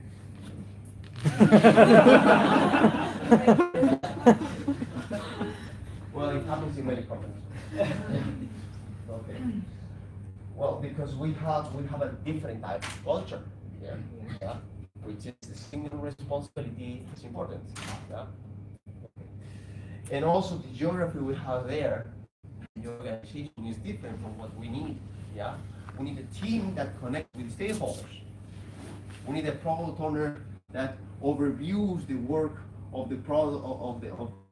Well, it happens in many companies. Okay. Well, because we have a different type of culture here, yeah, which is the single responsibility is important, yeah. And also the geography we have there, the organization is different from what we need, yeah. We need a team that connects with stakeholders. We need a product owner that overviews the work of the product of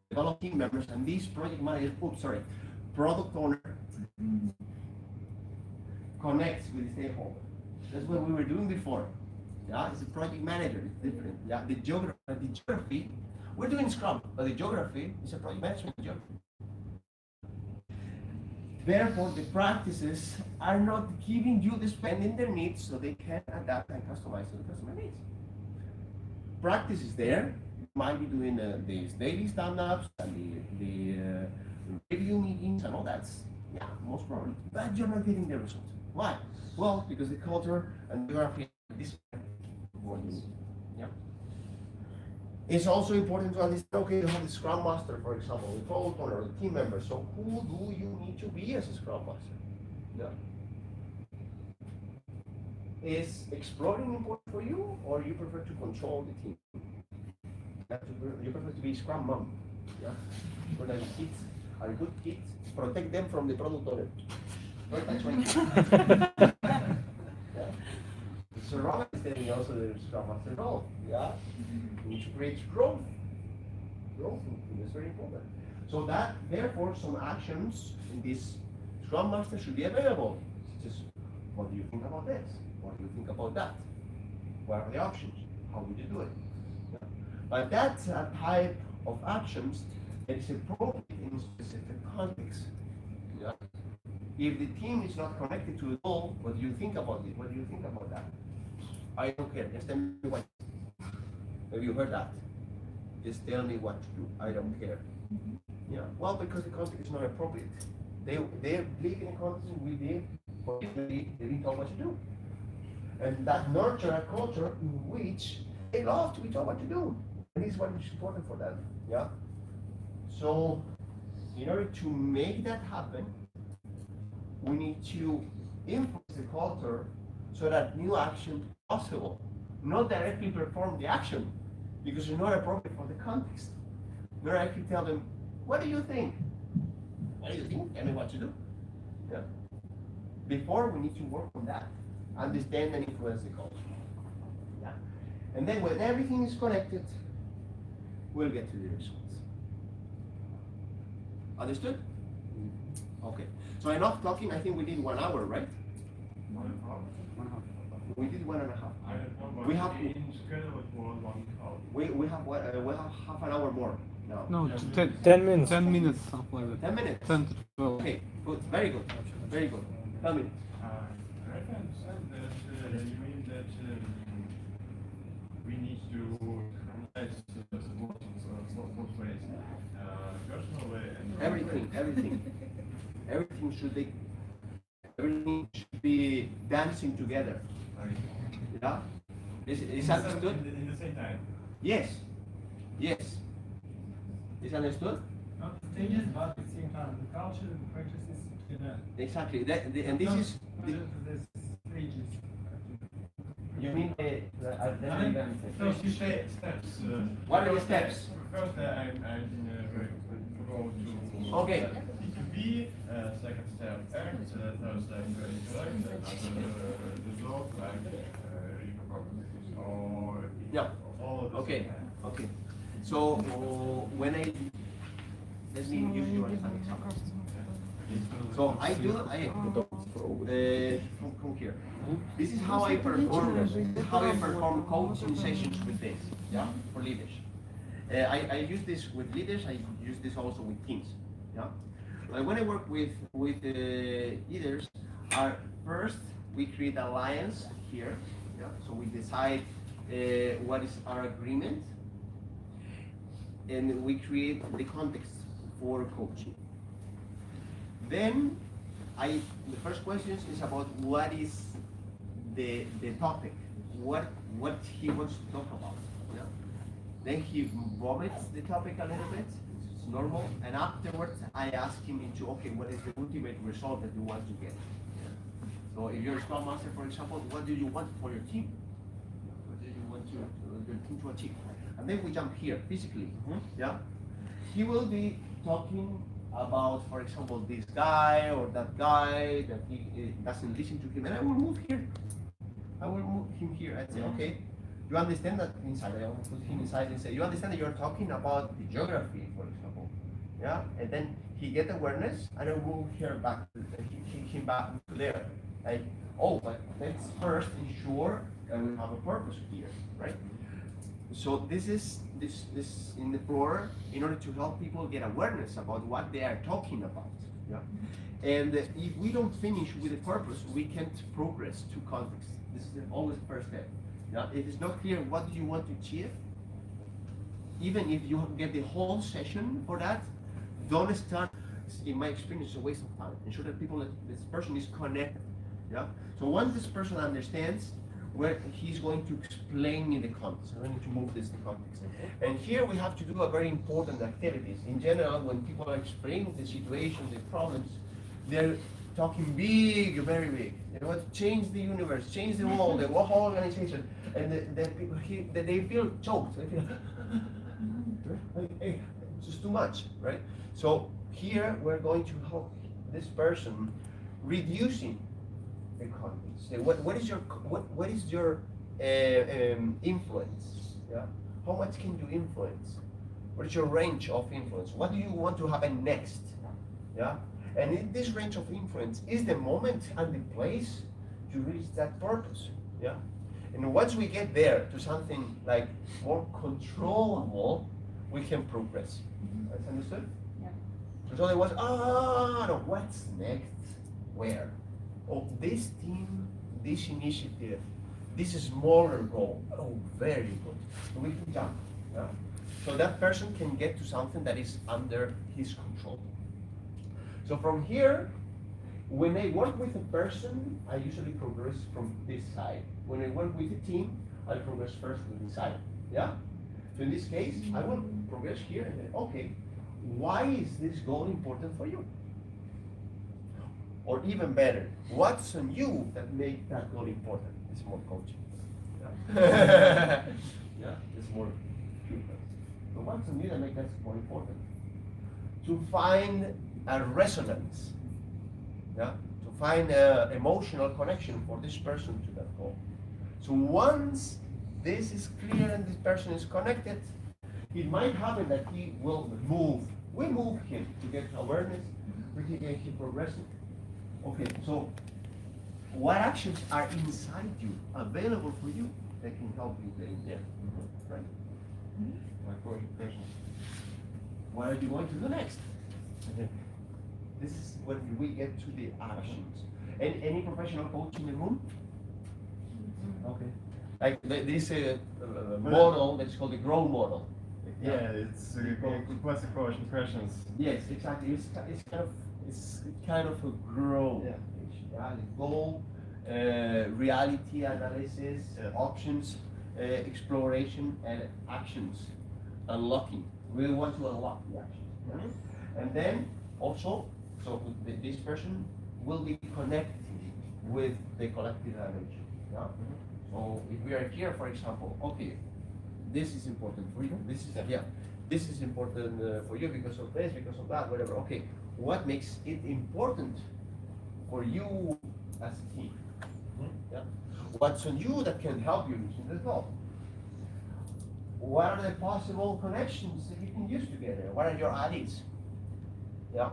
developed team members, and these project managers, product owner connects with the stakeholder. That's what we were doing before. Yeah, it's a project manager, it's different. Yeah, the geography, we're doing Scrum, but the geography is a project management geography. Therefore, the practices are not giving you the spending their needs so they can adapt and customize to the customer needs. Practice is there. You might be doing these daily stand-ups and the review meetings and all that. Yeah, most probably. But you're not getting the result. Why? Well, because the culture and geography is what you need. Yeah. It's also important to understand, okay, you have the Scrum Master, for example, the product owner, the team member. So who do you need to be as a Scrum Master? Yeah. Is exploring important for you, or you prefer to control the team? You prefer to be Scrum Mom, yeah? So that the kids are good kids, protect them from the product owner. Right, that's right. Yeah. So Robert is telling you also the Scrum Master role, yeah? Which creates growth. Growth is very important. So that, therefore, some actions in this Scrum Master should be available. Just, what do you think about this? What do you think about that? What are the options? How would you do it? Yeah. But that's a type of actions that is appropriate in specific context. Yeah. If the team is not connected to the goal, what do you think about it? What do you think about that? I don't care. Just tell me what. Have you heard that? Just tell me what to do. I don't care. Yeah. Well, because the context is not appropriate. They live in a context we live, particularly they didn't know what to do. And that nurture a culture in which they love to be told what to do. And this is what is important for them. Yeah. So in order to make that happen, we need to influence the culture so that new action is possible. Not directly perform the action, because it's not appropriate for the context. Not directly tell them, what do you think? What do you think? Tell me what to do. Yeah. Before, we need to work on that. Understand and influence the culture. Yeah. And then when everything is connected, we'll get to the results. Understood? Okay. So enough talking. I think we did 1 hour, right? 1 hour. We did 1.5. We have in schedule it was 1 hour. We have half an hour more now. No, 10 minutes. 10 minutes, something like that. 10 minutes. 10 to 12. Okay, good. Very good. Very good. Tell me. I understand that you mean that we need to harmonize both ways, personally and Everything should be dancing together. Yeah? Is understood? in the same time. Yes. Yes. Is understood? Not stages, but at the same time, the culture, the practices together. Exactly. And this is. The stages. You mean First, you say steps. What are the steps? First, I go to Okay. B2B, second step act, third step interact, after dissolve, like or Yeah. all of this. Okay. Okay. So when let me use you as an example. So from here. This is how I perform coaching sessions with this, yeah, for leaders. I use this with leaders. I use this also with teams, yeah. Like when I work with leaders, first we create alliance here, yeah. So we decide what is our agreement, and we create the context for coaching. Then the first question is about what is the topic, what he wants to talk about. Yeah? Then he vomits the topic a little bit, it's normal, and afterwards I ask him into, okay, what is the ultimate result that you want to get? Yeah? So if you're a Scrum Master, for example, what do you want for your team? What do you want your team to achieve? And then we jump here, physically, yeah? He will be talking about, for example, this guy or that guy that he doesn't listen to him, and I will move here. I will move him here and say, okay, you understand that inside, I will put him inside and say, you understand that you're talking about the geography, for example, yeah? And then he get awareness, and I will move here back, him back to there. Like, oh, but let's first ensure that we have a purpose here, right? So this is this in the floor in order to help people get awareness about what they are talking about. Yeah. And if we don't finish with the purpose, we can't progress to context. This is always the first step. Yeah. If it's not clear what do you want to achieve, even if you get the whole session for that, don't start. In my experience, it's a waste of time. Ensure that this person is connected. Yeah. So once this person understands where he's going to explain in the context, I need to move this to context. And here we have to do a very important activities. In general, when people are explaining the situation, the problems, they're talking big, very big. They want to change the universe, change the world, the whole organization, and the people they feel choked. They feel hey, it's just too much, right? So here we're going to help this person reducing the context. What is your influence? Yeah. How much can you influence? What is your range of influence? What do you want to happen next? Yeah. And in this range of influence is the moment and the place to reach that purpose. Yeah. And once we get there to something like more controllable, we can progress. That's understood? Yeah. So there was, no, what's next? Where? Oh, this team, this initiative, this smaller goal. Oh, very good. So we can jump. Yeah? So that person can get to something that is under his control. So from here, when I work with a person, I usually progress from this side. When I work with a team, I progress first with this side. Yeah? So in this case, I will progress here and then, okay, why is this goal important for you? Or even better, what's on you that makes that goal important? It's more coaching. Yeah, yeah, it's more people. So what's on you that makes that more important? To find a resonance, yeah, to find an emotional connection for this person to that goal. So once this is clear and this person is connected, it might happen that he will move. We move him to get awareness, he progresses. Okay, so what actions are inside you, available for you, that can help you get in there, right? My question. What are you going to do next? This is when we get to the actions. And any professional coach in the room? Okay. Like this model that's called the grow model. Yeah, it's a classic approach impressions. Yes, exactly. It's kind of a grow. Yeah. The goal, reality analysis, options, exploration, and actions. Unlocking. We want to unlock the action. Yeah? And then also, so this person will be connecting with the collective dimension. Yeah? So if we are here, for example, okay, this is important for you. This is important for you because of this, because of that, whatever. Okay, what makes it important for you as a team? Yeah. What's on you that can help you reach the goal? What are the possible connections that you can use together? What are your allies? Yeah.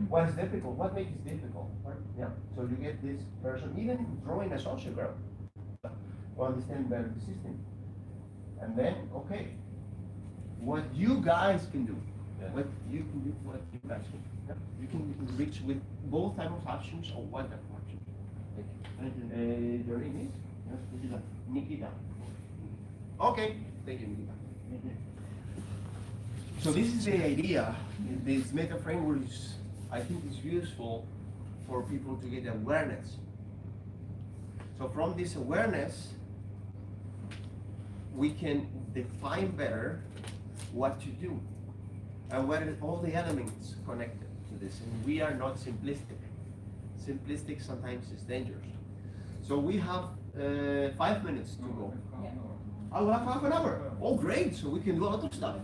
What is difficult? What makes it difficult? Right? Yeah. So you get this person, even drawing a sociogram, to understand better the system. And then, okay, what you guys can do, what you can do, what you guys can do. Yeah. You can reach with both type of options or one type of option. Your name is? Yes, Nikita. Okay, thank you, Nikita. So this is the idea. This meta framework is, I think, is useful for people to get awareness. So from this awareness, we can define better what to do and what are all the elements connected to this. And we are not simplistic. simplistic, sometimes it's dangerous. So we have 5 minutes to go. I will have half an hour. Oh, great! So we can do a lot of stuff.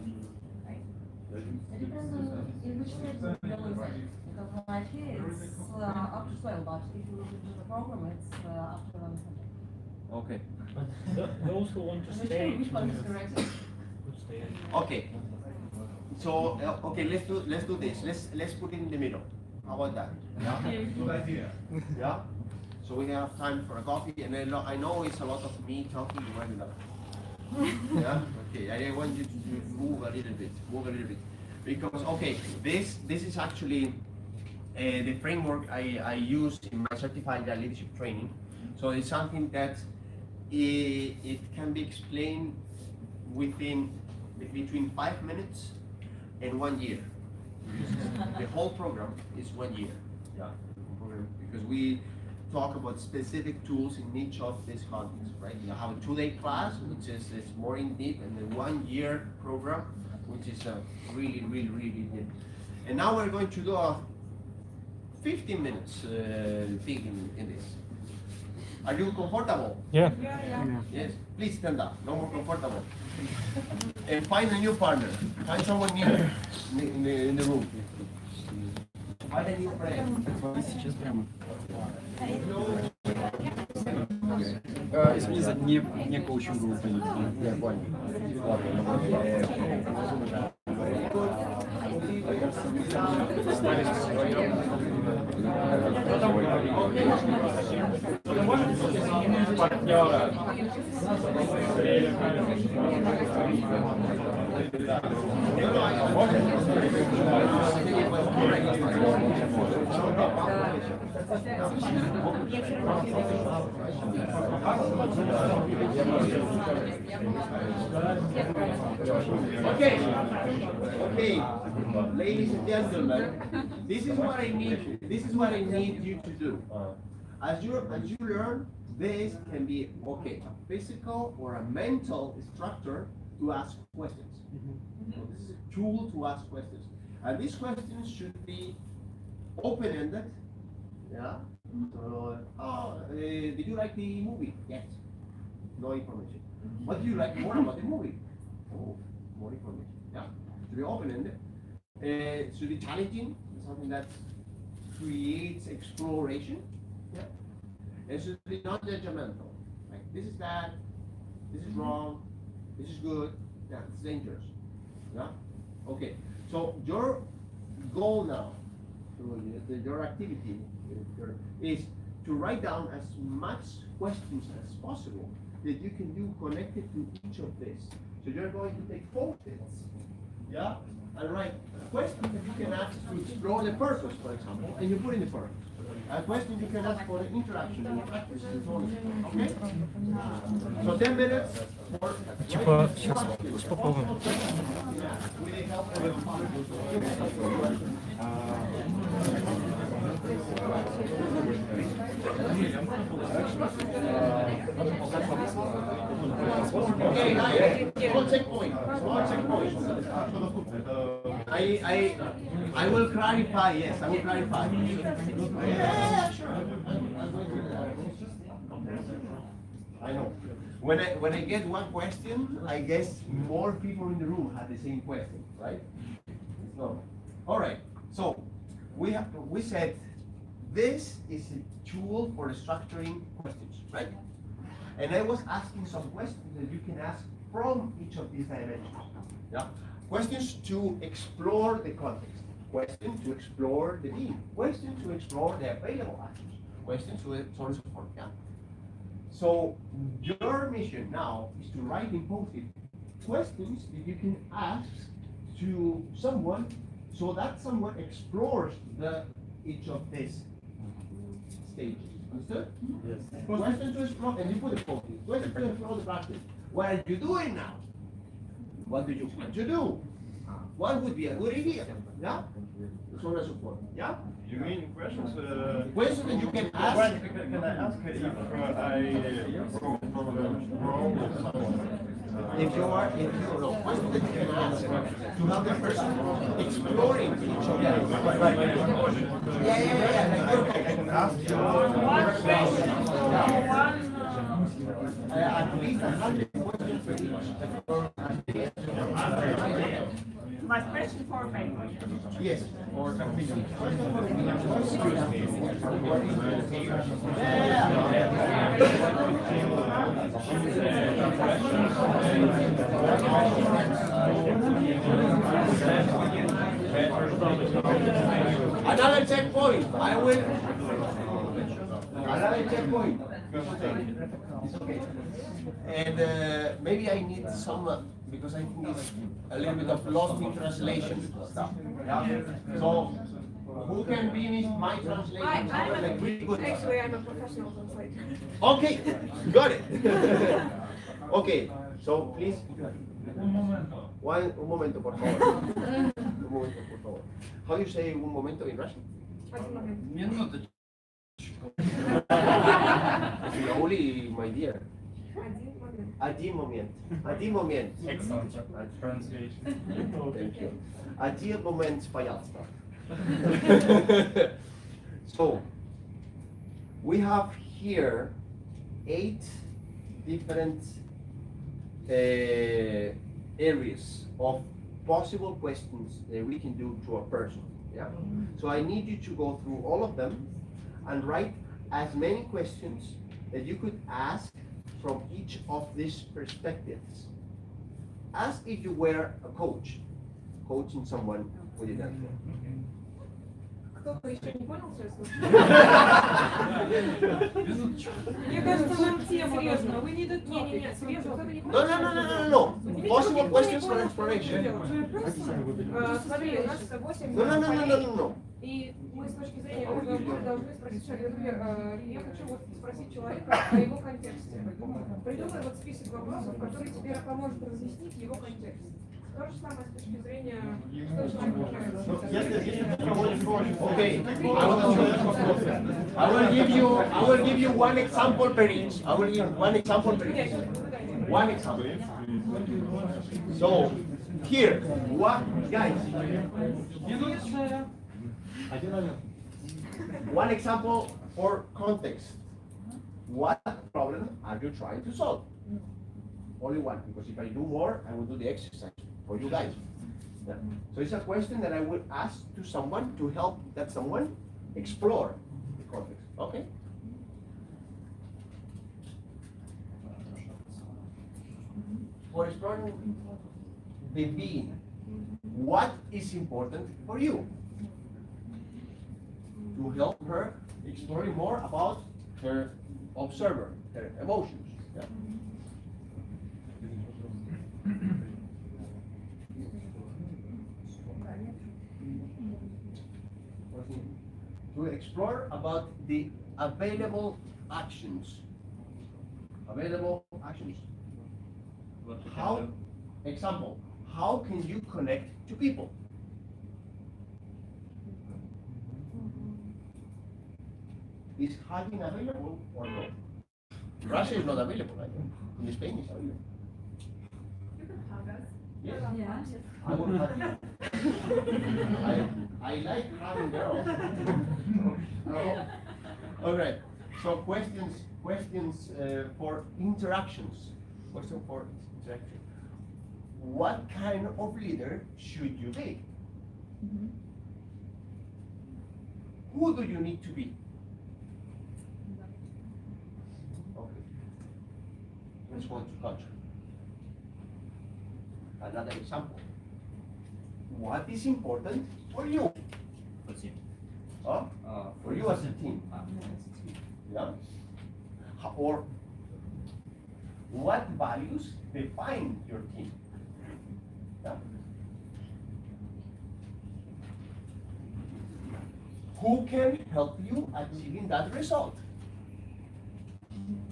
It depends on in which stage the bill is in. Because right here it's up to 12, but if you look into the program, it's up to 1100. Okay. Those who want to Which stay. which one is correct? Could stay. Okay. So okay, let's do this. Let's put it in the middle. How about that? Yeah. Good idea. Yeah. So we have time for a coffee, and I know it's a lot of me talking. You might love. Yeah. Okay. I want you to move a little bit. Because okay, this is actually the framework I use in my certified leadership training. So it's something that it can be explained between 5 minutes and 1 year. The whole program is 1 year. Yeah. Because we talk about specific tools in each of these contexts, right? You have a 2-day class, which is more in deep, and the 1 year program, which is really deep. And now we're going to do a 15 minutes thing in this. Are you comfortable? Yeah. Yes. Please stand up. No more comfortable. And find a new partner. Find someone new in the room. Find a new friend. Извини за не коучинг группы. Я понял. Okay, ladies and gentlemen, this is what I need. This is what I need you to do. As you learn, this can be a physical or a mental structure to ask questions. So this is a tool to ask questions, and these questions should be open-ended. Yeah. So, did you like the movie? Yes. No information. What do you like more about the movie? Oh, more information. Yeah. Should be open-ended. Should be challenging. Something that creates exploration. Yeah. It should be not judgmental. Like this is bad. This is wrong. This is good. Yeah, it's dangerous. Yeah. Okay. So your goal now, your activity is to write down as much questions as possible that you can do connected to each of these. So you're going to take post-its, yeah, and write questions that you can ask to explore the purpose, for example, and you put in the purpose. A question you can ask for the interaction, the practice, and so on. Okay? So 10 minutes for Сейчас попробуем. with the help of Okay, guys, small checkpoint. I will clarify, yes, I will clarify. Yeah, sure. I know. When I get one question, I guess more people in the room have the same question, right? It's normal. All right. So we said this is a tool for structuring questions, right? And I was asking some questions that you can ask from each of these dimensions. Yeah. Questions to explore the context. Questions to explore the theme. Questions to explore the available actions. Questions to so on and so forth. Yeah. So your mission now is to write in post-it questions that you can ask to someone, so that someone explores each of these stages. Understood? Yes. Questions to explore, and you put the post-it. Questions to explore the practice. What are you doing now? What do you want to do? What would be a good idea? Yeah? So on and so forth. Yeah? You mean questions? Questions that you can ask. Can I ask if I from the role of someone? if you are, if you know, question that you can ask to have the person exploring each other. Yeah. I can ask you. One question for one. At least 100 questions per each. My question for a paper. Yes. Or something. Another checkpoint. I will. Another checkpoint. It's okay. And maybe I need some because I think it's a little bit of lost in translation stuff. Yeah. So who can finish my translation? Like really good. Actually, I'm a professional translator. Okay, got it. Okay, so please. Un momento. Un momento, por favor. Un momento, por favor. How do you say un momento in Russian? Минуточку. Slowly, my dear. Один момент. Один момент. Excellent translation. Thank you. Один момент, пожалуйста. So, we have here 8 different areas of possible questions that we can do to a person. Yeah. So I need you to go through all of them and write as many questions that you could ask from each of these perspectives. As if you were a coach, coaching someone with a dance floor. Кто-то еще не понял, что я слушаю? Минуточку. Мне кажется, нам тема серьезно. Вы не Не, серьезно, кто-то не понял. No. Possible questions for exploration. Смотри, у нас 8 No. И мы с точки зрения разговора должны спросить человека, например, я хочу вот спросить человека о его контексте. Придумай вот список вопросов, который тебе поможет разъяснить его контекст. То же самое с точки зрения, что человеку нравится. Okay. I will give you one example per each. I will give one example per each. One example. So here, what guys? One example for context. What problem are you trying to solve? Only one, because if I do more, I will do the exercise for you guys. Yeah. So it's a question that I would ask to someone to help that someone explore the context. Okay? For exploring the being, what is important for you? To help her exploring more about her observer, her emotions. Yeah. To explore about the available actions. Available actions. What we can How, do. example, how can you connect to people? Is hugging available or no? Russia is not available, I know. In Spain it's available. You can hug us. Yes. Yeah. I will hug you. I like hugging girls. Okay, so questions for interactions. Question for interaction. What kind of leader should you be? Who do you need to be? Okay. Let's go to culture. Another example. What is important for you? For team. Huh? For you as a team. Yeah? Or what values define your team? Yeah? Who can help you achieving that result?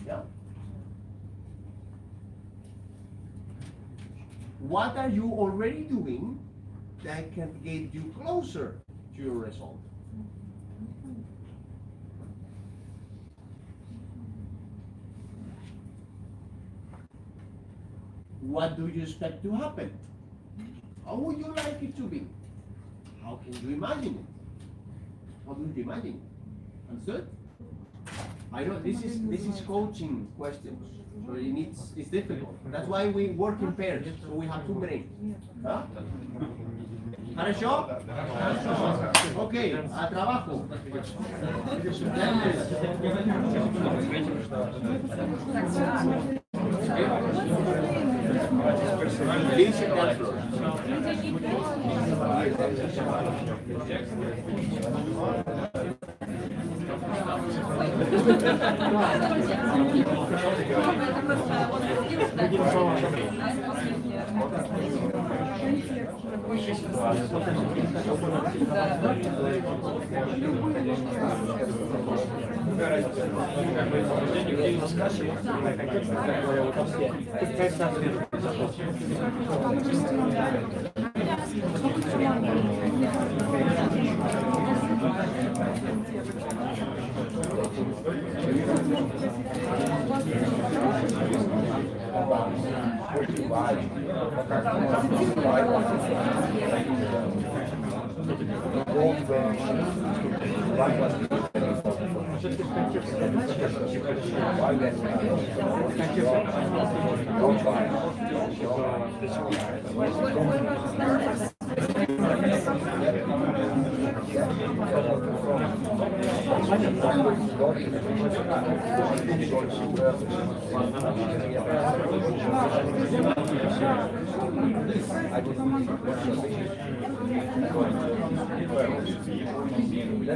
Yeah? What are you already doing that can get you closer to your result? what do you expect to happen? How would you like it to be? How can you imagine it? How do you imagine it? Understood? I know this is coaching questions, so it's difficult. That's why we work in pairs, so we have two brains. Huh? ¿Хорошо? Okay, a trabajo. Please,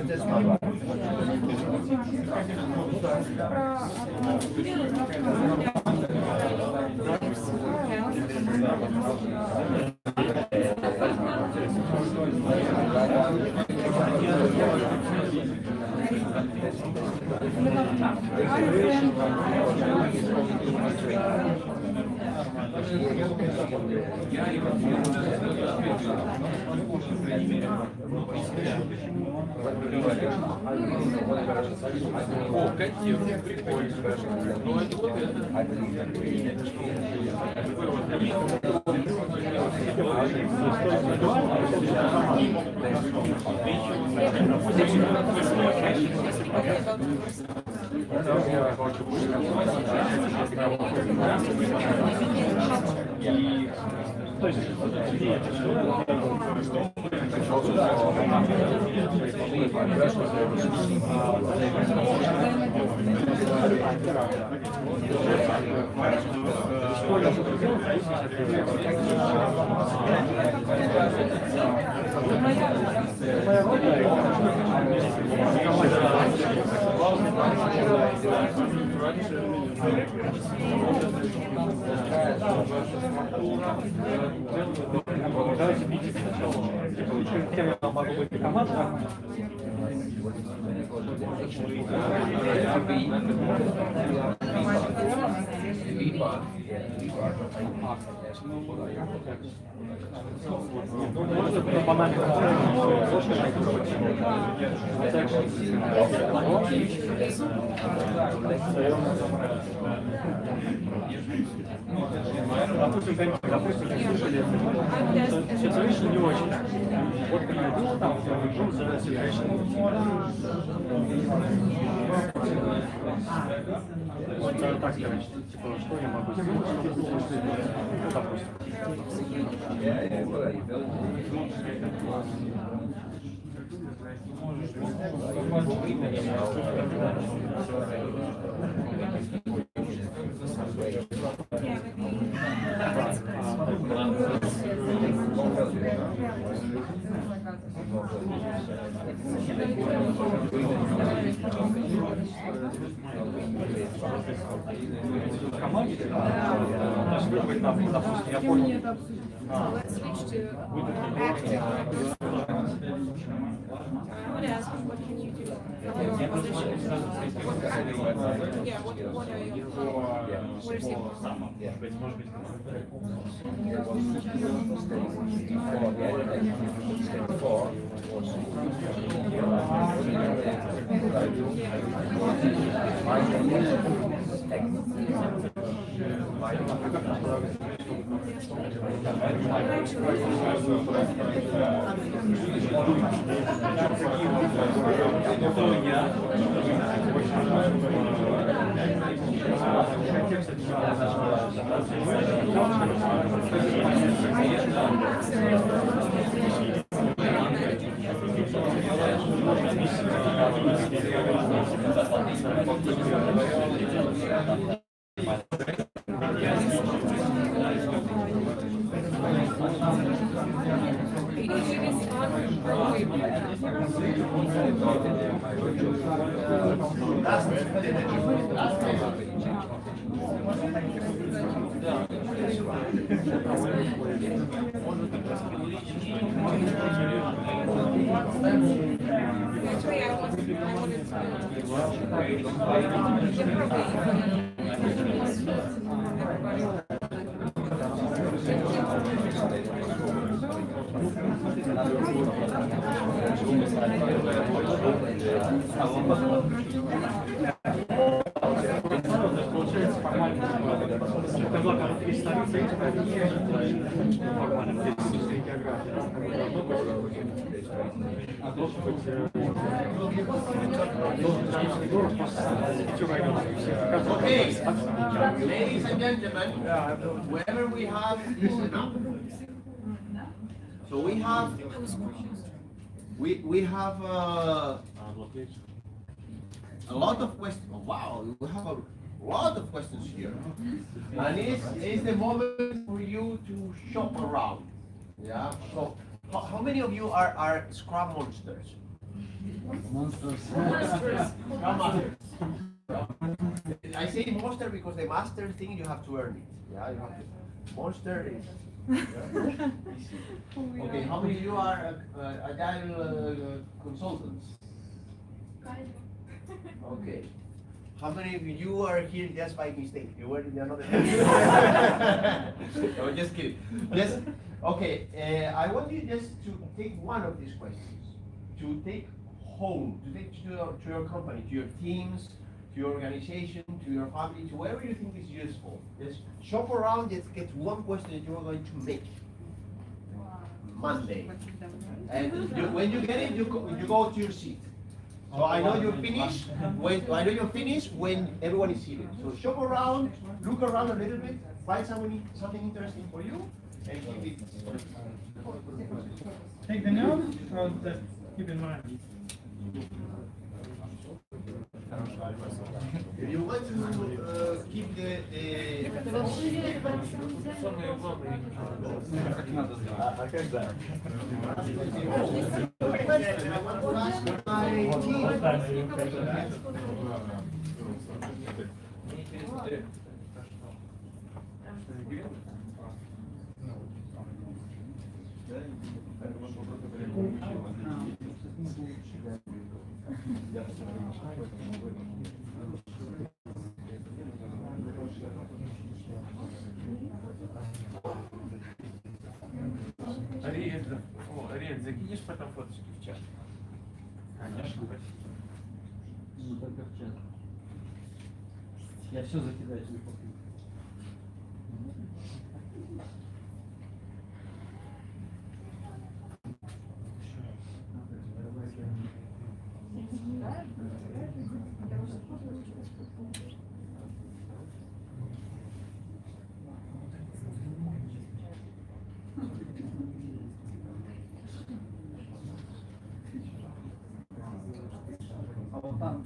Dancefloor. Situation не очень. Вот когда я был там, жил за situation. Вот так сказать, типа, что я могу сделать, ну, допустим. Я понял. Let's switch to active. I would ask, what can you do? Your position. Yeah, what are you? What is Okay, ladies and gentlemen, wherever we have, listen up. So we have a lot of questions. Wow, we have a lot of questions here, and it's the moment for you to shop around. Yeah. So how many of you are Scrum monsters? Scrum masters. I say monster because the master thing you have to earn it. Yeah, you have to. Monster is. Okay, how many of you are agile consultants? Okay. How many of you are here just by mistake? You were in another. No, just kidding. Just okay. I want you just to take one of these questions, to take home, to take to your company, to your teams, to your organization, to your family, to wherever you think is useful. Just shop around, just get one question that you are going to make Monday. And when you get it, you go to your seat. So I know you're finished when everyone is seated. So shop around, look around a little bit, find something interesting for you, and keep it. Take the note, or just keep in mind. If you want to keep the Ариэль, закинешь потом фоточки в чат? Конечно. Ну, только в чат. Я все закидаю тебе по книгам. А вот там.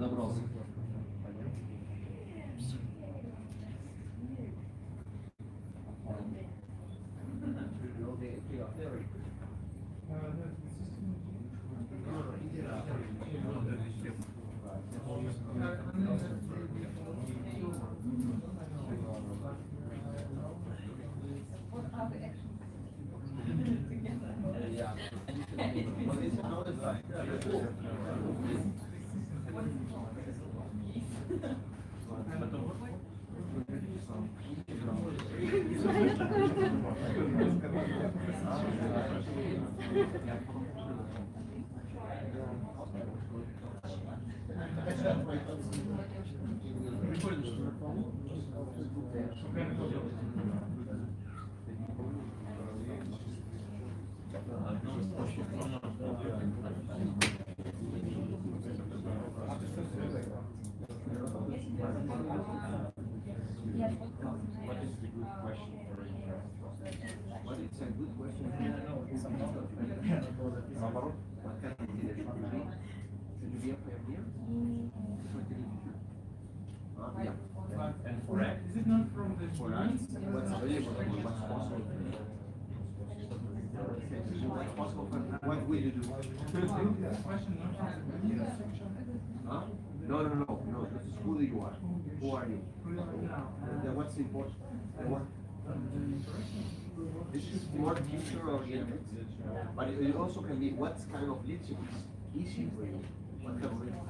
Добрался. What are the actions? Наоборот, And for is it not from the what's possible for what will you do? question not from the Huh? No, this is who you are. Who are you? What's important? What? This is more future oriented, but it also can be what kind of leadership is easy for you. What kind of leadership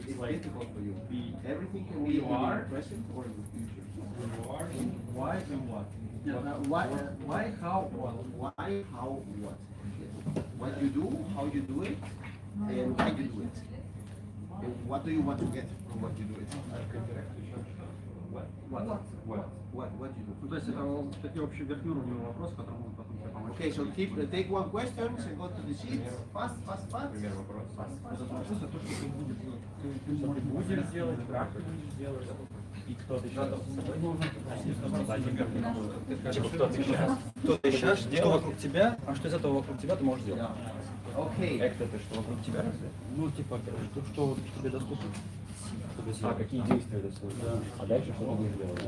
is difficult for you. Everything can be in the present or in the future. Why and what? Why, how, what? Why, how, what? What you do, how you do it, and why you do it. And what do you want to get from what you do it? What you do? То есть это такие общеверхнеуровневые вопросы, которые могут потом тебе помочь. Okay, so take one question and go to the sheet. Fast. Пример вопрос. Этот вопрос, это то, что ты будешь делать. Что ты будешь делать, как ты будешь делать, и кто ты сейчас. Типа, кто ты сейчас. Кто ты сейчас, что вокруг тебя, а что из этого вокруг тебя ты можешь делать. Okay. Это что вокруг тебя разве? Ну, типа, что тебе доступно. А какие действия это стоит? Да. А дальше что ты будешь делать?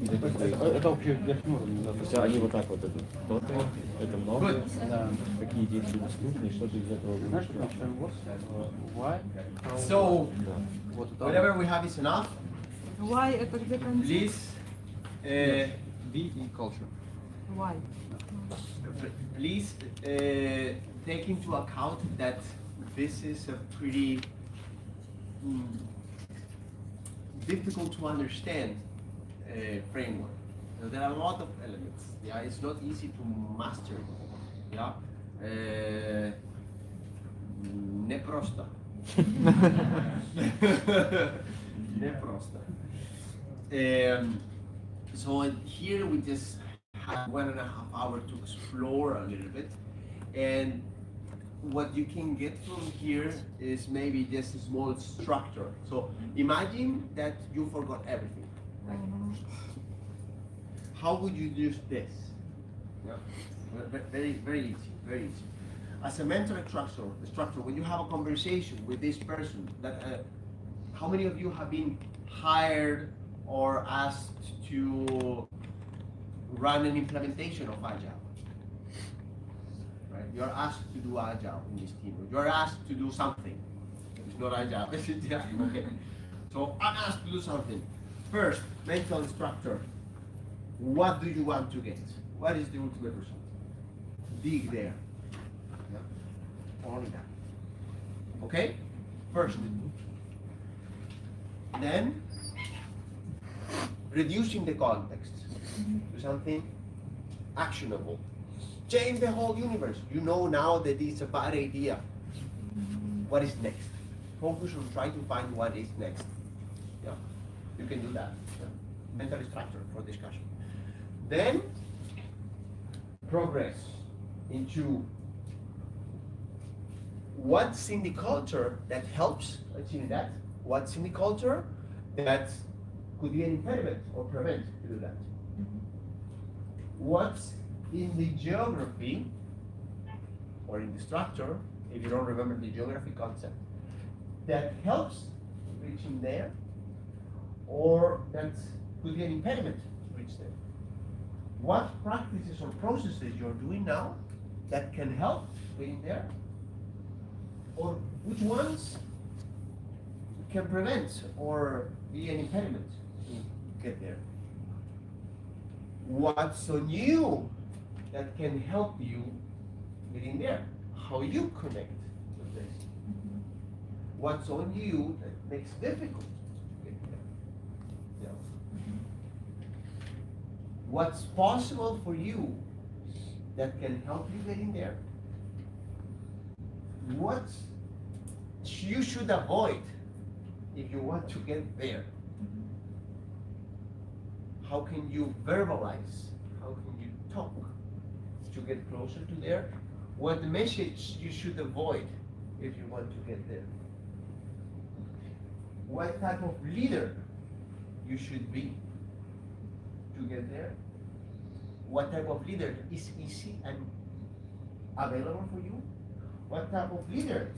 Это общеверхнеуровневые, да. То есть они вот так вот идут. Кто-то, это много. Да. Какие действия доступны, и что ты из этого будешь Знаешь, делать? что вот, why, how, So, вот это. whatever we have is enough. Why это где контекст? Please, Be in culture. Why? please take into account that this is a pretty difficult to understand framework. So there are a lot of elements. Yeah, it's not easy to master. Yeah, не просто. Не просто. So here we just have 1.5 hours to explore a little bit, and what you can get from here is maybe just a small structure. So imagine that you forgot everything. How would you use this? Yeah. Very easy. As a mental structure, when you have a conversation with this person, that how many of you have been hired or asked to run an implementation of Agile? Right? You're asked to do Agile in this team. You're asked to do something. It's not Agile. Yeah, okay. So I'm asked to do something. First, mental structure. What do you want to get? What is the ultimate result? Dig there. Yeah. Only that. Okay? First. Then, reducing the context to something actionable. Change the whole universe. You know now that it's a bad idea. What is next? Focus on trying to find what is next. Yeah, you can do that. Yeah. Mental structure for discussion. Then, progress into what's in the culture that helps achieving that. What's in the culture that could be an impediment or prevent to do that. What's in the geography or in the structure, if you don't remember the geography concept, that helps reaching there, or that could be an impediment to reach there. What practices or processes you're doing now that can help getting there, or which ones can prevent or be an impediment to get there. What's on you that can help you getting there? How you connect with this? What's on you that makes difficult to get there? Yeah. What's possible for you that can help you getting there? What you should avoid if you want to get there. How can you verbalize? How can you talk to get closer to there? What message you should avoid if you want to get there? What type of leader you should be to get there? What type of leader is easy and available for you? What type of leader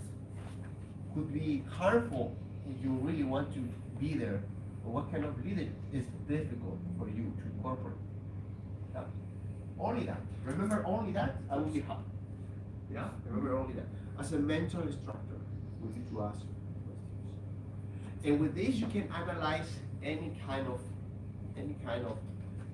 could be harmful if you really want to be there? Or what kind of leader is difficult for you to incorporate? Yeah. Only that. Remember only that, I will be happy. Yeah, remember only that. As a mental instructor, we need to ask questions. And with this, you can analyze any kind of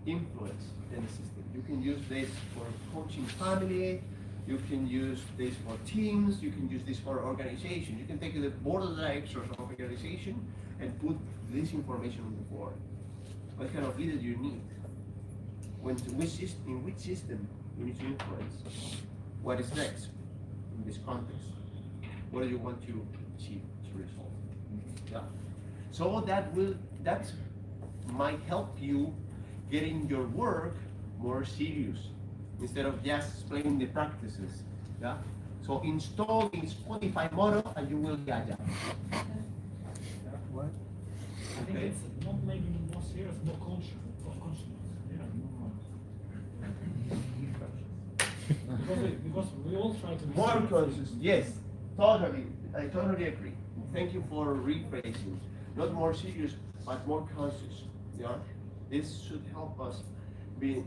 influence in the system. You can use this for coaching family. You can use this for teams. You can use this for organization. You can take the board of directors of organization and put this information on the board. What kind of leader do you need? In which system you need to influence? What is next in this context? What do you want to achieve as a result? Yeah. So that might help you getting your work more serious instead of just explaining the practices. Yeah. So install the Spotify model and you will be agile. What? I think it's not maybe more serious, more conscious. Because we all try to be More serious. conscious, yes, totally. I totally agree. Thank you for rephrasing. Not more serious, but more conscious. Yeah, this should help us be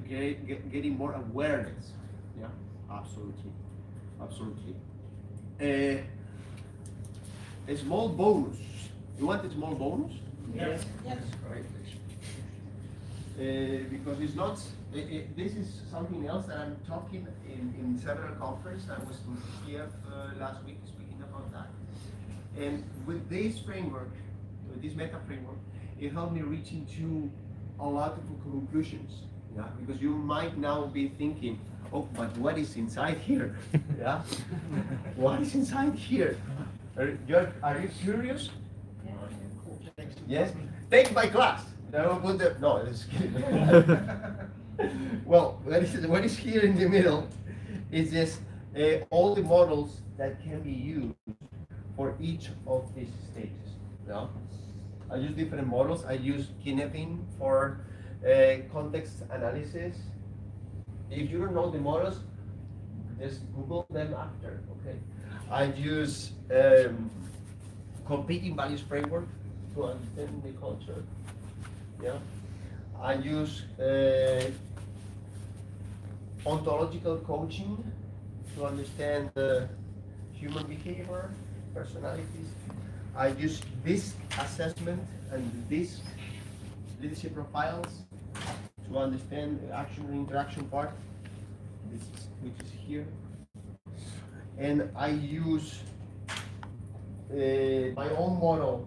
getting more awareness. Yeah, absolutely, absolutely. A small bonus. You want a small bonus? Yes. Yes. Right. Because it's not. This is something else that I'm talking in several conferences. I was in Kiev last week speaking about that. And with this framework, with this meta framework, it helped me reach into a lot of conclusions. Yeah, because you might now be thinking, oh, but what is inside here? Yeah, what is inside here? Are you curious? Yes. Take my class. I will put the no. Just kidding. Well, what is here in the middle is just all the models that can be used for each of these stages. Yeah? I use different models. I use Kinepin for context analysis. If you don't know the models, just Google them after. Okay. I use competing values framework to understand the culture. Yeah. I use ontological coaching to understand human behavior, personalities. I use this assessment and this leadership profiles to understand the action and interaction part, which is here. And I use my own model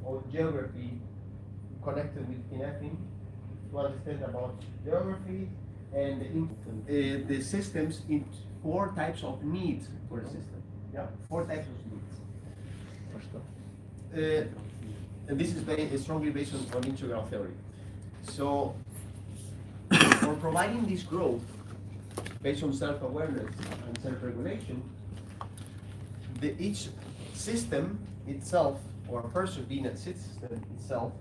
of geography connected with Kinefin to understand about geography and the systems in 4 types of needs for a system. Yeah, 4 types of needs. And this is strongly based on integral theory. So, for providing this growth based on self-awareness and self-regulation, each system itself, or a person being a system itself,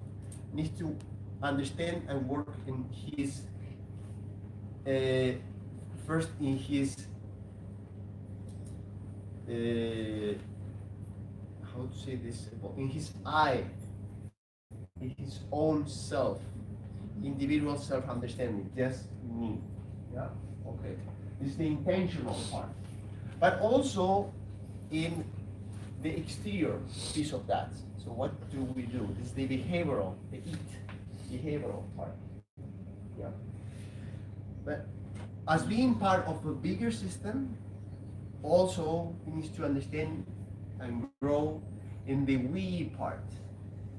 needs to understand and work in his first in his how to say this, in his in his own self, individual self-understanding, just me. Yeah, okay. This is the intentional part, but also in the exterior piece of that. So what do we do? This is the behavioral, the behavioral part. Yeah. But as being part of a bigger system, also he needs to understand and grow in the we part.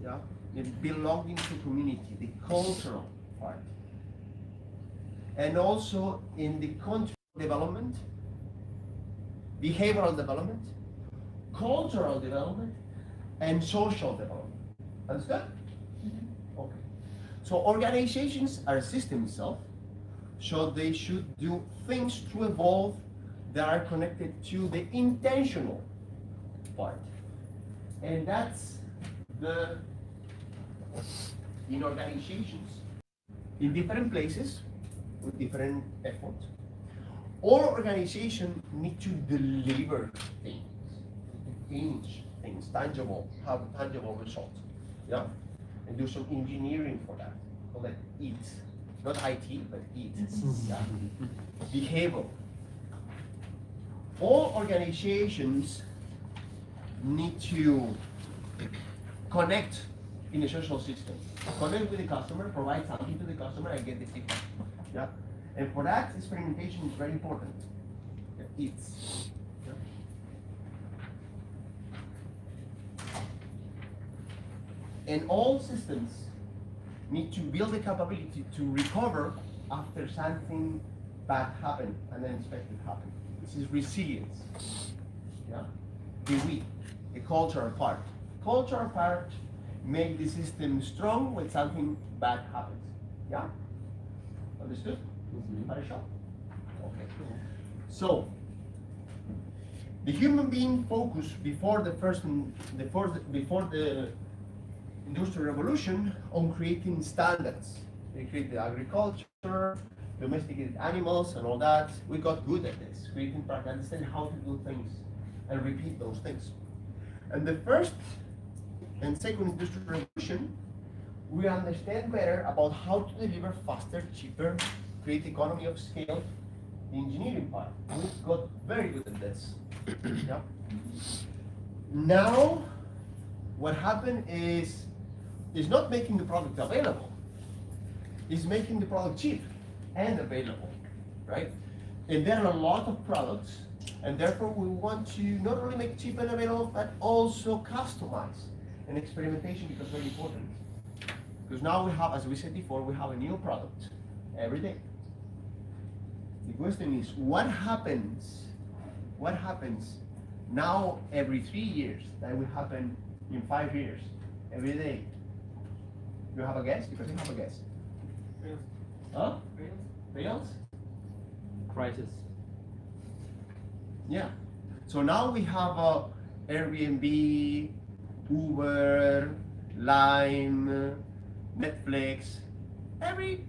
Yeah. The belonging to community, the cultural part. And also in the control development, behavioral development, cultural development, and social development. Understood? Okay. So organizations are a system itself, so they should do things to evolve that are connected to the intentional part. And that's the, in organizations, in different places, with different efforts, all organizations need to deliver things, finish things, tangible, have tangible results, yeah? And do some engineering for that, call that EAT, not IT, but EAT, yeah? Behavioral. All organizations need to connect in a social system. Connect with the customer, provide something to the customer, and get the feedback. Yeah? And for that, experimentation is very important. It's. Yeah? And all systems need to build the capability to recover after something bad happened and unexpected happened. This is resilience. Yeah? The cultural part. Cultural part make the system strong when something bad happens. Yeah? Understood? Okay. So, the human being focus before the industrial revolution on creating standards. They created agriculture, domesticated animals, and all that. We got good at this, creating practice, understanding how to do things and repeat those things. And the first and second industrial revolution, we understand better about how to deliver faster, cheaper, create economy of scale, the engineering part. We got very good at this. Yeah. Now, what happened is not making the product available, it's making the product cheap and available, right? And there are a lot of products, and therefore we want to not only make cheap and available, but also customize. And experimentation becomes very important. Because now we have, as we said before, we have a new product every day. The question is, what happens now every 3 years that will happen in 5 years, every day? You have a guess? Because you have a guess. Huh? Fails? Crisis. Yeah. So now we have Airbnb, Uber, Lime, Netflix. Every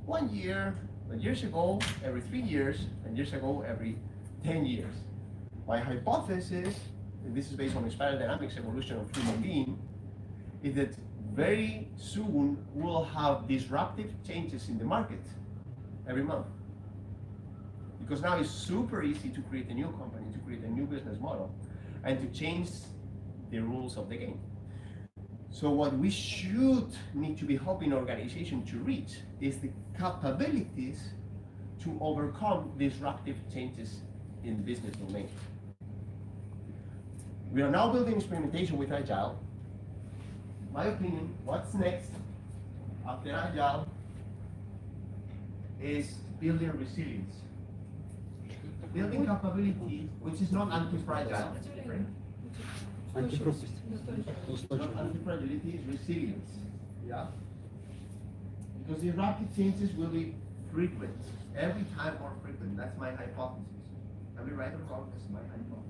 1 year, but years ago, every 3 years, and years ago, every 10 years. My hypothesis, and this is based on the spiral dynamics evolution of human being, is that very soon we'll have disruptive changes in the market every month. Because now it's super easy to create a new company, to create a new business model, and to change the rules of the game. So what we should need to be helping organizations to reach is the capabilities to overcome disruptive changes in the business domain. We are now building experimentation with Agile. My opinion, what's next after Agile is building resilience. Building capability, which is not anti-fragile, right? Anti-fragility is resilience. Yeah? Because disruptive changes will be frequent, every time more frequent. That's my hypothesis. Am I right or wrong? That's my hypothesis.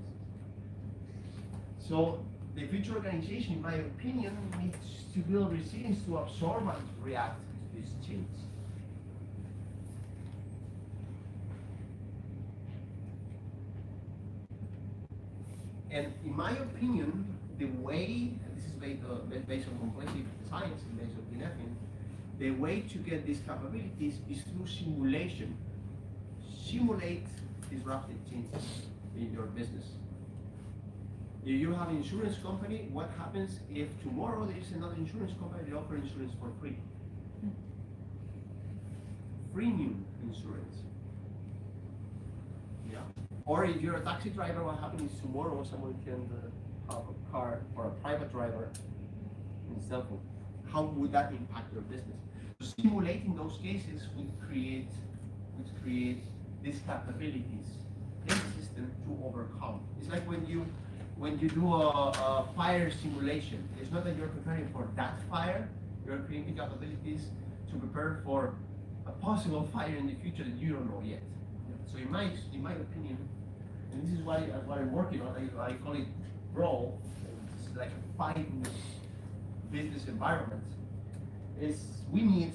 So the future organization, in my opinion, needs to build resilience to absorb and react to this change. And in my opinion, the way, and this is based on complexity science and based on Pinefin, the way to get these capabilities is through simulation. Simulate disruptive changes in your business. If you have an insurance company, what happens if tomorrow there is another insurance company that offers insurance for free? Premium insurance. Yeah. Or if you're a taxi driver, what happens is tomorrow someone can have a car or a private driver in cell phone. How would that impact your business? So simulating those cases would create these capabilities in the system to overcome. It's like when you when you do a fire simulation, it's not that you're preparing for that fire, you're creating capabilities to prepare for a possible fire in the future that you don't know yet. So in my opinion, and this is what I'm working on, I call it BRO, it's like a fighting business environment, is we need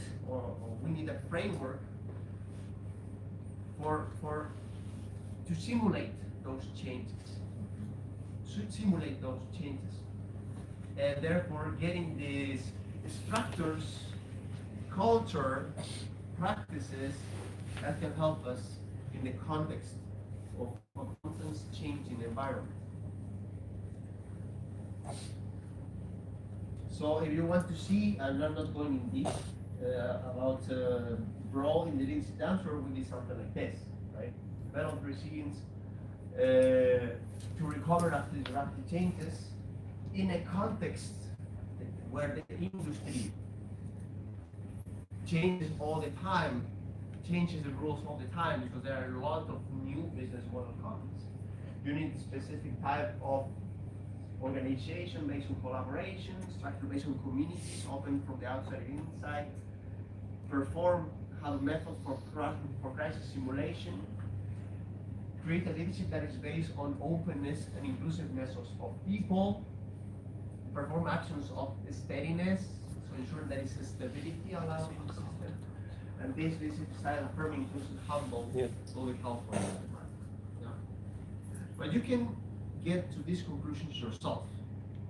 a framework to simulate those changes. And therefore getting these structures, culture, practices that can help us in the context of a constant changing environment. So if you want to see, and I'm not going in deep about role in the leadership Dancefloor, will be something like this, right? Develop resilience to recover after disruptive changes in a context where the industry changes all the time, changes the rules all the time, because there are a lot of new business model comes. You need a specific type of organization based on collaboration, structure based on communities, open from the outside and inside, have a method for crisis simulation, create a leadership that is based on openness and inclusiveness of people, perform actions of steadiness, so ensure there is stability allowed in the system, and this leadership style firm, inclusive, humble, will be helpful. Yeah. But you can get to these conclusions yourself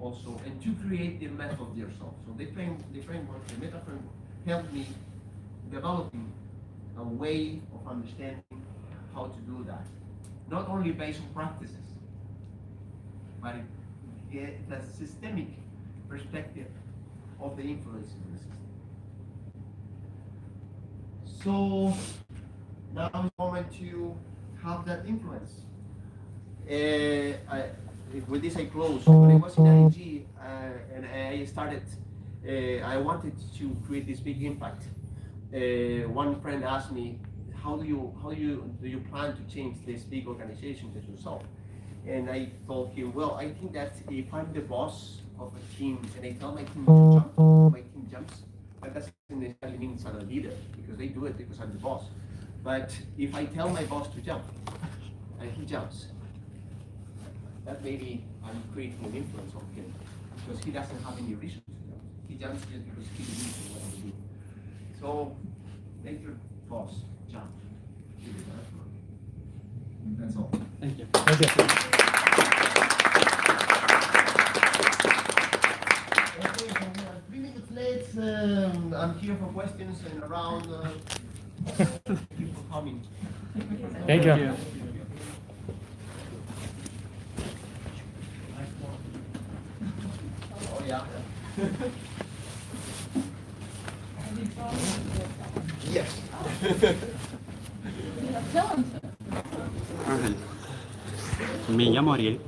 also, and to create the method yourself. So the framework, the meta framework, helped me developing a way of understanding how to do that. Not only based on practices, but the systemic perspective of the influence in the system. So now it's the moment to have that influence. With this I close. When I was in IG and I started, I wanted to create this big impact. One friend asked me, how do you plan to change this big organization that you saw? And I told him, well, I think that if I'm the boss of a team and I tell my team to jump, my team jumps, that doesn't necessarily mean I'm a leader, because they do it because I'm the boss. But if I tell my boss to jump and he jumps, that maybe I'm creating an influence on him, because he doesn't have any reason to jump. He jumps just because he believes in what he do. So make your boss jump. That's all. Thank you. Thank you. Okay, so we are 3 minutes late. I'm here for questions and around people coming. Thank you. Oh yeah. Yes. Me llamo Ariel.